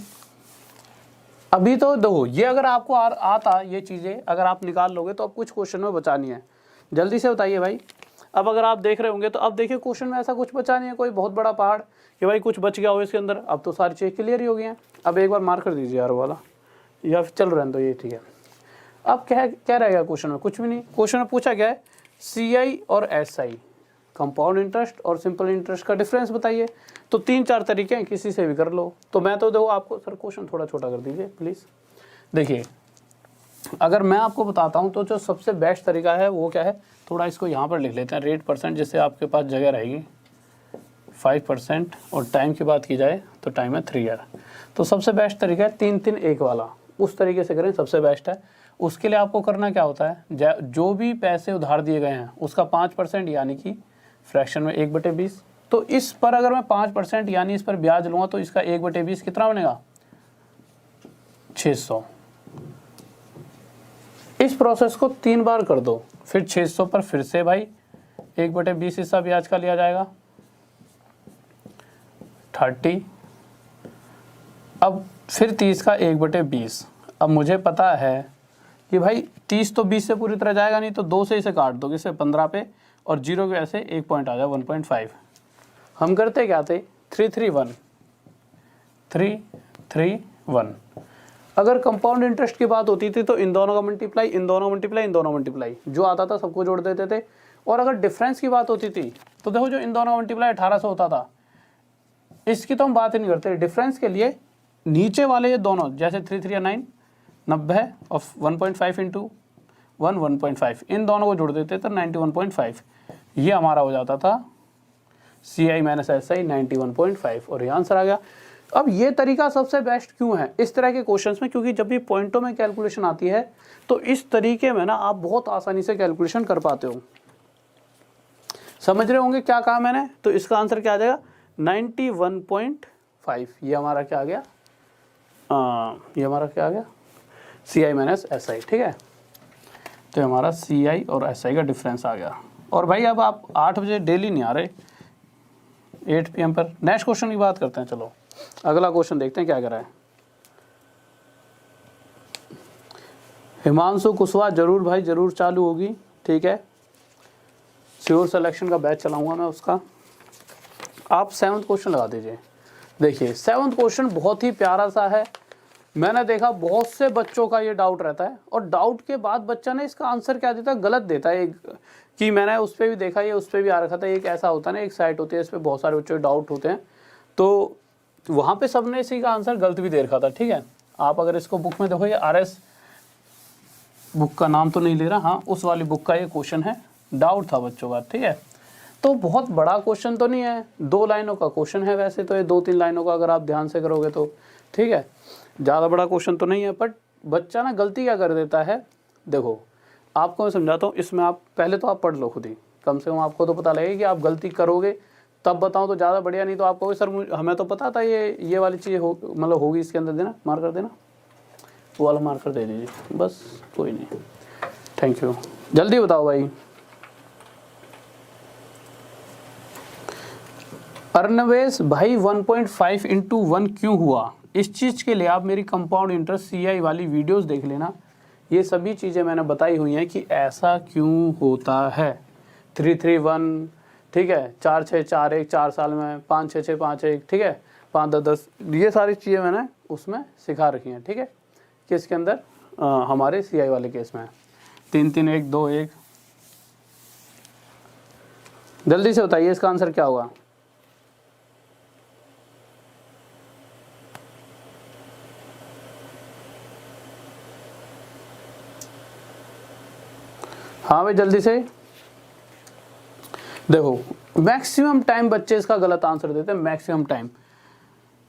अभी तो दो ये अगर आपको आता ये चीज़ें अगर आप निकाल लोगे तो अब कुछ क्वेश्चन में बचानी है। जल्दी से बताइए भाई, अब अगर आप देख रहे होंगे तो अब देखिए क्वेश्चन में ऐसा कुछ बचा नहीं है कोई बहुत बड़ा पहाड़ कि भाई कुछ बच गया हो इसके अंदर। अब तो सारी चीज़ क्लियर ही हो गई हैं। अब एक बार मार्क कर दीजिए यार वाला, या फिर चल रहे हैं तो ये ठीक है। अब क्या रहेगा क्वेश्चन में? कुछ भी नहीं। क्वेश्चन में पूछा क्या है, CI और SI कंपाउंड इंटरेस्ट और सिंपल इंटरेस्ट का डिफरेंस बताइए। तो 3-4 तरीके हैं, किसी से भी कर लो। तो मैं तो देखो आपको, सर क्वेश्चन थोड़ा छोटा कर दीजिए प्लीज़। देखिए अगर मैं आपको बताता हूं तो जो सबसे बेस्ट तरीका है वो क्या है, थोड़ा इसको यहाँ पर लिख लेते हैं, रेट परसेंट, जिससे आपके पास जगह रहेगी 5%, और टाइम की बात की जाए तो टाइम है 3 ईयर। तो सबसे बेस्ट तरीका है 3-3-1 वाला, उस तरीके से करें, सबसे बेस्ट है। उसके लिए आपको करना क्या होता है, जो भी पैसे उधार दिए गए हैं उसका 5% यानी कि फ्रैक्शन में 1/20। तो इस पर अगर मैं 5% यानी इस पर ब्याज लूँगा तो इसका 1/20 कितना बनेगा, 600। इस प्रोसेस को 3 बार कर दो, फिर 600 पर फिर से भाई 1/20 हिस्सा ब्याज का लिया जाएगा 30। अब फिर 30 का 1/20। अब मुझे पता है कि भाई 30 तो 20 से पूरी तरह जाएगा नहीं, तो 2 से इसे काट दो, किसे 15 पे, और 0 के ऐसे 1 पॉइंट आ जाए 1.5। हम करते क्या थे, 3-3-1। अगर कंपाउंड इंटरेस्ट की बात होती थी तो इन दोनों का मल्टीप्लाई, इन दोनों मल्टीप्लाई, इन दोनों मल्टीप्लाई, जो आता था सबको जोड़ देते थे। और अगर डिफरेंस की बात होती थी तो देखो जो इन दोनों मल्टीप्लाई 1800 होता था, इसकी तो हम बात ही नहीं करते। डिफरेंस के लिए नीचे वाले ये दोनों, जैसे 3 या 9, 90 और 1.5 इंटू 1.5, इन दोनों को जोड़ देते थे 91.5। ये हमारा हो जाता था CI माइनस SI 91.5, और ये आंसर आ गया। अब ये तरीका सबसे बेस्ट क्यों है इस तरह के क्वेश्चंस में, क्योंकि जब भी पॉइंटों में कैलकुलेशन आती है तो इस तरीके में ना आप बहुत आसानी से कैलकुलेशन कर पाते हो। समझ रहे होंगे क्या कहा मैंने? तो इसका आंसर क्या आ जाएगा, 91.5। ये हमारा क्या आ गया, ये हमारा क्या आ गया, CI माइनस SI। ठीक है, तो हमारा CI और SI का डिफरेंस आ गया। और भाई अब आप 8 बजे डेली नहीं आ रहे, 8 PM पर। नेक्स्ट क्वेश्चन की बात करते हैं। चलो अगला क्वेश्चन देखते हैं क्या करा है। हिमांशु कुशवाहा, जरूर भाई जरूर चालू होगी, ठीक है। श्योर सिलेक्शन का बैच चलाऊंगा मैं उसका। आप 7वां क्वेश्चन लगा दीजिए। देखिए 7वां क्वेश्चन बहुत ही प्यारा सा है। मैंने देखा बहुत से बच्चों का ये डाउट रहता है, और डाउट के बाद बच्चा ने इसका आंसर क्या देता है, गलत देता है। कि मैंने उस पर भी देखा, ये उस पर भी आ रखा था। एक ऐसा होता है ना, एक साइट होती है, इस पर बहुत सारे बच्चों के डाउट होते हैं, तो वहाँ पे सबने इसी का आंसर गलत भी दे रखा था। ठीक है, आप अगर इसको बुक में देखो, ये RS बुक का नाम तो नहीं ले रहा, हाँ उस वाली बुक का ये क्वेश्चन है, डाउट था बच्चों का। ठीक है, तो बहुत बड़ा क्वेश्चन तो नहीं है, 2 लाइनों का क्वेश्चन है वैसे तो, ये 2-3 लाइनों का अगर आप ध्यान से करोगे तो। ठीक है, ज़्यादा बड़ा क्वेश्चन तो नहीं है, बट बच्चा ना गलती क्या कर देता है। देखो आपको मैं समझाता हूँ, इसमें आप पहले तो आप पढ़ लो खुद ही, कम से कम आपको तो पता लगेगा कि आप गलती करोगे तब बताऊँ तो ज़्यादा बढ़िया, नहीं तो आप कहोगे सर हमें तो पता था ये वाली चीज़ मतलब होगी इसके अंदर। देना मार्क कर देना, वो वाला मार्कर दे दीजिए बस, कोई नहीं, थैंक यू। जल्दी बताओ भाई। अर्नवेश भाई 1.5 इंटू 1 क्यों हुआ, इस चीज़ के लिए आप मेरी कंपाउंड इंटरेस्ट CI वाली वीडियोस देख लेना। ये सभी चीज़ें मैंने बताई हुई हैं कि ऐसा क्यों होता है। 3-3-1, ठीक है, 4-6-4-1 4 साल में, 5-6-6-5-1, ठीक है, 5-10-10, ये सारी चीज़ें मैंने उसमें सिखा रखी हैं। ठीक है, किसके अंदर, हमारे CI वाले केस में 3-3-1-2-1। जल्दी से बताइए इसका आंसर क्या होगा। हाँ भाई जल्दी से। देखो मैक्सिमम टाइम बच्चे इसका गलत आंसर देते हैं, मैक्सिमम टाइम।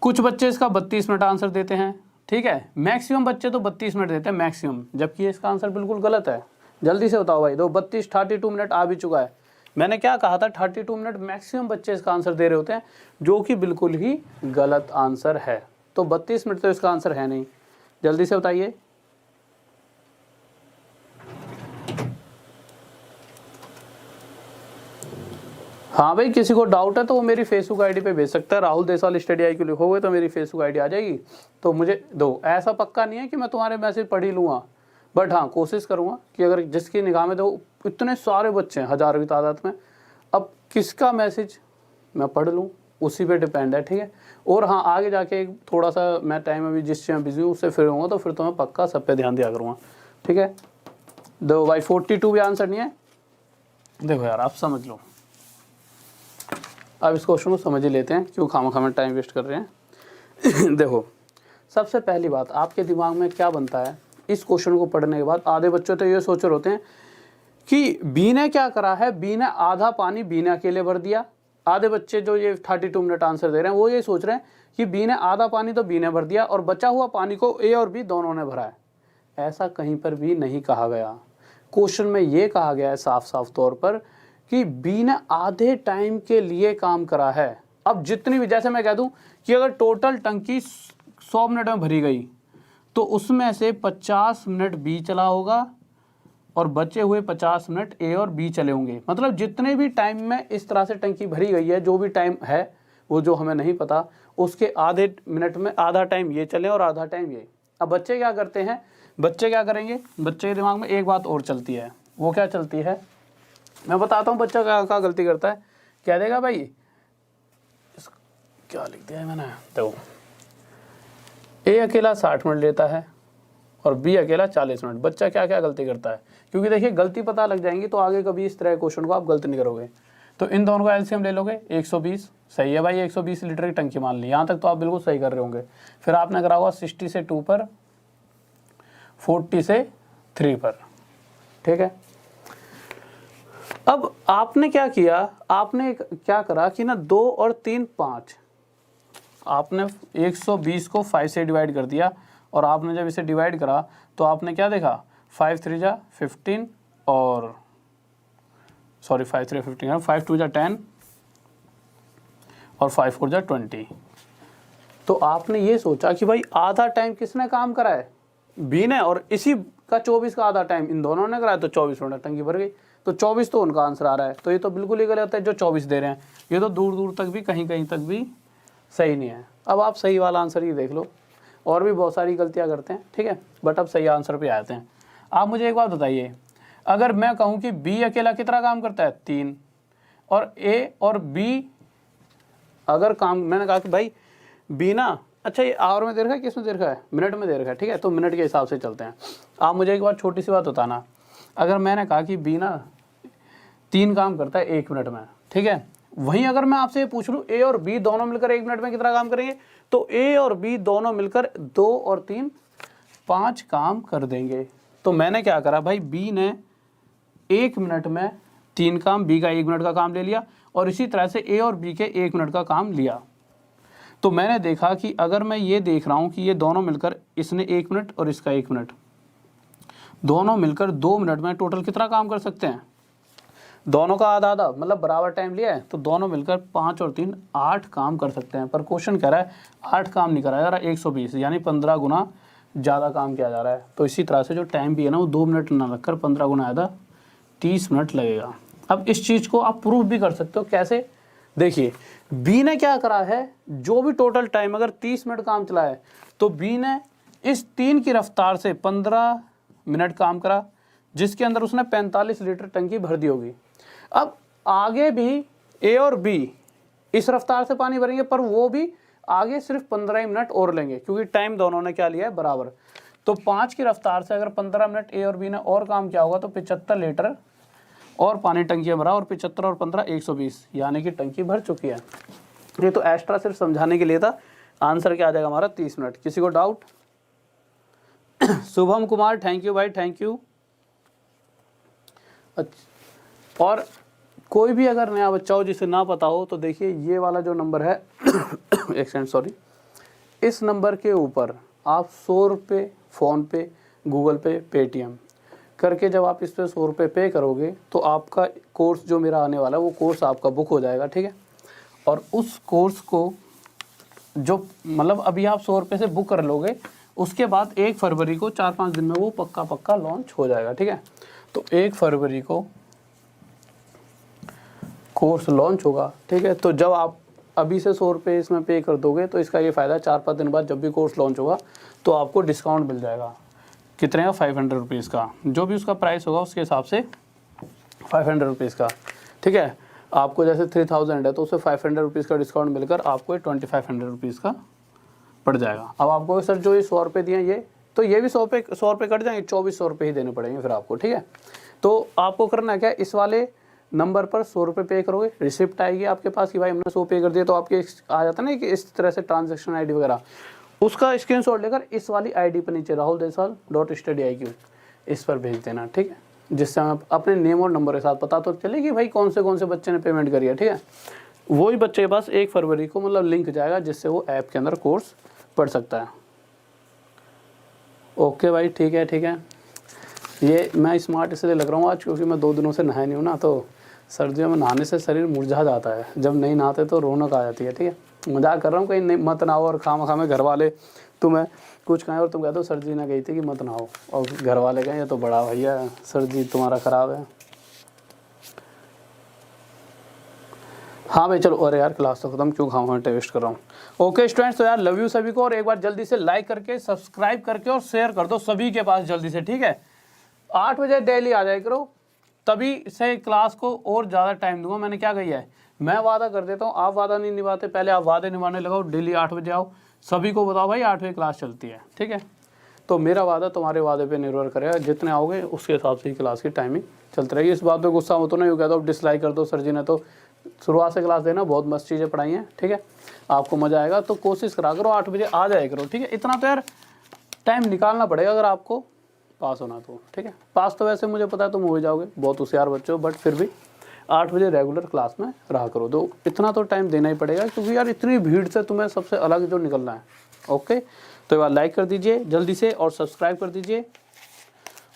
कुछ बच्चे इसका 32 मिनट आंसर देते हैं, ठीक है, मैक्सिमम बच्चे तो 32 मिनट देते हैं मैक्सिमम, जबकि इसका आंसर बिल्कुल गलत है। जल्दी से बताओ भाई। दो 32 मिनट आ भी चुका है। मैंने क्या कहा था, 32 मिनट मैक्सिमम बच्चे इसका आंसर दे रहे होते हैं, जो कि बिल्कुल ही गलत आंसर है। तो 32 मिनट तो इसका आंसर है नहीं। जल्दी से बताइए। हाँ भाई, किसी को डाउट है तो वो मेरी फेसबुक आईडी पे भेज सकता है। राहुल देसाल स्टडी IQ लिखोगे तो मेरी फेसबुक आईडी आ जाएगी। तो मुझे दो, ऐसा पक्का नहीं है कि मैं तुम्हारे मैसेज पढ़ ही लूँगा, बट हाँ कोशिश करूँगा कि अगर जिसकी निगाह में, तो इतने सारे बच्चे हैं हज़ारों की तादाद में, किसका मैसेज मैं पढ़ लूँ उसी पे डिपेंड है, ठीक है। और हाँ, आगे जाके थोड़ा सा मैं टाइम अभी जिस टाइम बिजी हूँ उससे फ्री होऊंगा तो फिर तो मैं पक्का सब पे ध्यान दिया करूँगा, ठीक है। दो भाई 42 भी आंसर नहीं है। देखो यार, आप समझ लो, अब इस क्वेश्चन को समझ ही लेते हैं, क्यों खामा में टाइम वेस्ट कर रहे हैं। देखो, सबसे पहली बात आपके दिमाग में क्या बनता है इस क्वेश्चन को पढ़ने के बाद? आधे बच्चों तो ये सोच रहे होते हैं कि बी ने क्या करा है, बी ने आधा पानी बी ने अकेले भर दिया। आधे बच्चे जो ये 32 मिनट आंसर दे रहे हैं वो ये सोच रहे हैं कि बी ने आधा पानी तो बी ने भर दिया और बचा हुआ पानी को ए और बी दोनों ने भरा है। ऐसा कहीं पर भी नहीं कहा गया। क्वेश्चन में ये कहा गया है साफ साफ तौर पर कि बी ने आधे टाइम के लिए काम करा है। अब जितनी भी, जैसे मैं कह दूं कि अगर टोटल टंकी 100 मिनट में भरी गई तो उसमें से 50 मिनट बी चला होगा और बचे हुए 50 मिनट ए और बी चले होंगे। मतलब जितने भी टाइम में इस तरह से टंकी भरी गई है, जो भी टाइम है वो जो हमें नहीं पता, उसके आधे मिनट में आधा टाइम ये चले और आधा टाइम ये। अब बच्चे क्या करते हैं, बच्चे क्या करेंगे, बच्चे के दिमाग में एक बात और चलती है। वो क्या चलती है, मैं बताता हूँ बच्चा क्या गलती करता है। कह देगा भाई, क्या लिख दिया है मैंने, देखो, ए अकेला 60 मिनट लेता है और बी अकेला 40 मिनट। बच्चा क्या क्या गलती करता है, क्योंकि देखिए गलती पता लग जाएंगी तो आगे कभी इस तरह के क्वेश्चन को आप गलत नहीं करोगे। तो इन दोनों का एलसीएम ले लोगे, 120 सही है भाई, 120 लीटर की टंकी मान ली। यहाँ तक तो आप बिल्कुल सही कर रहे होंगे। फिर आपने करा होगा 60 से 2 पर, 40 से 3 पर, ठीक है। अब आपने क्या किया, आपने क्या करा कि ना 2 और 3 5, आपने 120 को 5 से डिवाइड कर दिया और आपने जब इसे डिवाइड करा तो आपने क्या देखा, 5 3 जा 15 और 5 3 15, 5 2 जा 10 और 5 4 जा 20। तो आपने ये सोचा कि भाई आधा टाइम किसने काम करा है, बी ने, और इसी का 24 का आधा टाइम इन दोनों ने कराया तो 24 मिनट टंकी भर गई। तो 24 तो उनका आंसर आ रहा है। तो ये तो बिल्कुल ही गलत है जो 24 दे रहे हैं। ये तो दूर दूर तक भी, कहीं कहीं तक भी सही नहीं है। अब आप सही वाला आंसर ही देख लो, और भी बहुत सारी गलतियां करते हैं, ठीक है। बट अब सही आंसर पे आते हैं। आप मुझे एक बात बताइए, अगर मैं कहूँ कि बी अकेला कितना काम करता है, 3, और ए और बी अगर काम, मैंने कहा कि भाई बी ना, अच्छा ये आवर में दे रखा है, किस में दे रखा है, मिनट में दे रखा है, ठीक है। तो मिनट के हिसाब से चलते हैं। आप मुझे एक बार छोटी सी बात बताना, अगर मैंने कहा कि बी ना 3 काम करता है 1 मिनट में, ठीक है। वहीं अगर मैं आपसे ये पूछ लूँ ए और बी दोनों मिलकर 1 मिनट में कितना काम करेंगे, तो ए और बी दोनों मिलकर 2 और 3 5 काम कर देंगे। तो मैंने क्या करा भाई, बी ने 1 मिनट में 3 काम, बी का 1 मिनट का काम ले लिया, और इसी तरह से ए और बी के 1 मिनट का काम लिया। तो मैंने देखा कि अगर मैं ये देख रहा हूँ कि ये दोनों मिलकर, इसने 1 मिनट और इसका 1 मिनट, दोनों मिलकर 2 मिनट में टोटल कितना काम कर सकते हैं, दोनों का आधा आधा, मतलब बराबर टाइम लिया है, तो दोनों मिलकर 5 और 3 8 काम कर सकते हैं। पर क्वेश्चन कह रहा है 8 काम नहीं कराया जा रहा, 120 यानी 15 गुना ज़्यादा काम किया जा रहा है। तो इसी तरह से जो टाइम भी है ना, वो 2 मिनट ना रखकर 15 गुना ज़्यादा 30 मिनट लगेगा। अब इस चीज़ को आप प्रूफ भी कर सकते हो, कैसे, देखिए बी ने क्या करा है, जो भी टोटल टाइम अगर 30 मिनट काम चला है तो बी ने इस 3 की रफ्तार से 15 मिनट काम करा, जिसके अंदर उसने 45 लीटर टंकी भर दी होगी। अब आगे भी ए और बी इस रफ्तार से पानी भरेंगे, पर वो भी आगे सिर्फ 15 ही मिनट और लेंगे, क्योंकि टाइम दोनों ने क्या लिया है, बराबर। तो 5 की रफ्तार से अगर 15 मिनट ए और बी ने और काम किया होगा तो 75 लीटर और पानी टंकी में भरा, और 75 और 15 120, यानी कि टंकी भर चुकी है। ये तो एक्स्ट्रा सिर्फ समझाने के लिए था। आंसर क्या आ जाएगा हमारा, 30 मिनट। किसी को doubt? Shubham Kumar, thank you भाई, थैंक यू। अच्छा, और कोई भी अगर नया बच्चा हो जिसे ना पता हो तो देखिए ये वाला जो नंबर है एक सेकंड सॉरी, इस नंबर के ऊपर आप 100 रुपये फ़ोनपे, गूगल पे, पेटीएम करके जब आप इस पर 100 रुपये पे करोगे तो आपका कोर्स जो मेरा आने वाला है वो कोर्स आपका बुक हो जाएगा, ठीक है। और उस कोर्स को जो मतलब अभी आप 100 रुपये से बुक कर लोगे, उसके बाद 1 फरवरी को 4-5 दिन में वो पक्का लॉन्च हो जाएगा, ठीक है। तो 1 फरवरी को कोर्स लॉन्च होगा, ठीक है। तो जब आप अभी से 100 रुपये इसमें पे कर दोगे तो इसका ये फ़ायदा 4-5 दिन बाद जब भी कोर्स लॉन्च होगा तो आपको डिस्काउंट मिल जाएगा। कितने का, 500 रुपीज़ का, जो भी उसका प्राइस होगा उसके हिसाब से 500 रुपीज़ का, ठीक है। आपको जैसे 3000 है तो उससे 500 रुपीज़ का डिस्काउंट मिलकर आपको 2500 रुपीज़ का पड़ जाएगा। अब आपको सर जो ये 100 रुपये दिए ये, तो ये भी 100 रुपये कट जाएंगे, 2400 रुपये ही देने पड़ेंगे फिर आपको, ठीक है। तो आपको करना क्या है, इस वाले नंबर पर 100 रुपये पे करोगे, रिसिप्ट आएगी आपके पास कि भाई हमने 100 पे कर दिया, तो आपके आ जाता है ना कि इस तरह से ट्रांजेक्शन आईडी वगैरह, उसका स्क्रीनशॉट लेकर इस वाली आईडी पर नीचे rahuldesaal.studyIQ इस पर भेज देना, ठीक है। जिससे हम अपने नेम और नंबर के साथ पता तो चले कि भाई कौन से बच्चे ने पेमेंट करी है, ठीक है। वही बच्चे के पास 1 फरवरी को मतलब लिंक जाएगा जिससे वो ऐप के अंदर कोर्स पढ़ सकता है। ओके भाई, ठीक है ठीक है। ये मैं स्मार्ट इसलिए लग रहा हूँ आज क्योंकि मैं 2 दिनों से नहाया नहीं हूँ ना, तो सर्दियों में नहाने से शरीर मुरझा जाता है, जब नहीं नहाते तो रौनक आ जाती है, ठीक है। मजाक कर रहा हूँ, कहीं नहीं मत नहाओ और खामे घर वाले तुम्हें कुछ कहें और तुम कहते हो सर जी ने कही थी कि मत नहाओ, और घर वाले कहें ये तो बड़ा भैया सर जी तुम्हारा ख़राब है। हाँ भाई चलो, अरे यार क्लास तो खत्म, क्यों खाऊँ टेस्ट कर रहा हूँ। ओके स्टूडेंट्स, तो यार लव यू सभी को, और एक बार जल्दी से लाइक करके सब्सक्राइब करके और शेयर कर दो सभी के पास जल्दी से, ठीक है। 8 बजे डेली आ जाए करो, तभी से क्लास को और ज़्यादा टाइम दूंगा। मैंने क्या कही है, मैं वादा कर देता हूँ, आप वादा नहीं निभाते, पहले आप वादे निभाने लगाओ, डेली 8 बजे आओ, सभी को बताओ भाई 8 बजे क्लास चलती है, ठीक है। तो मेरा वादा तुम्हारे वादे पे निर्भर करेगा, जितने आओगे उसके हिसाब से ही क्लास की टाइमिंग चलती रहेगी। इस बात पे गुस्सा मत होना, यूँ कहता हूँ डिसलाइक कर दो, सर जी ने तो शुरुआत से क्लास देना, बहुत मस्त चीज़ें पढ़ाई हैं, ठीक है। आपको मज़ा आएगा तो कोशिश करा करो 8 बजे आ जाया करो, ठीक है। इतना तो यार टाइम निकालना पड़ेगा अगर आपको पास होना तो, ठीक है। पास तो वैसे मुझे पता है तुम हो जाओगे, बहुत होशियार बच्चे हो, बट फिर भी 8 बजे रेगुलर क्लास में रहा करो, तो इतना तो टाइम देना ही पड़ेगा क्योंकि यार इतनी भीड़ से तुम्हें सबसे अलग जो निकलना है। ओके, तो एक बार लाइक कर दीजिए जल्दी से और सब्सक्राइब कर दीजिए,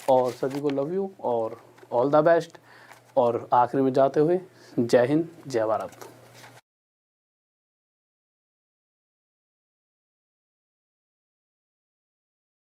और सभी को लव यू और ऑल द बेस्ट, और आखिरी में जाते हुए जय हिंद जय भारत।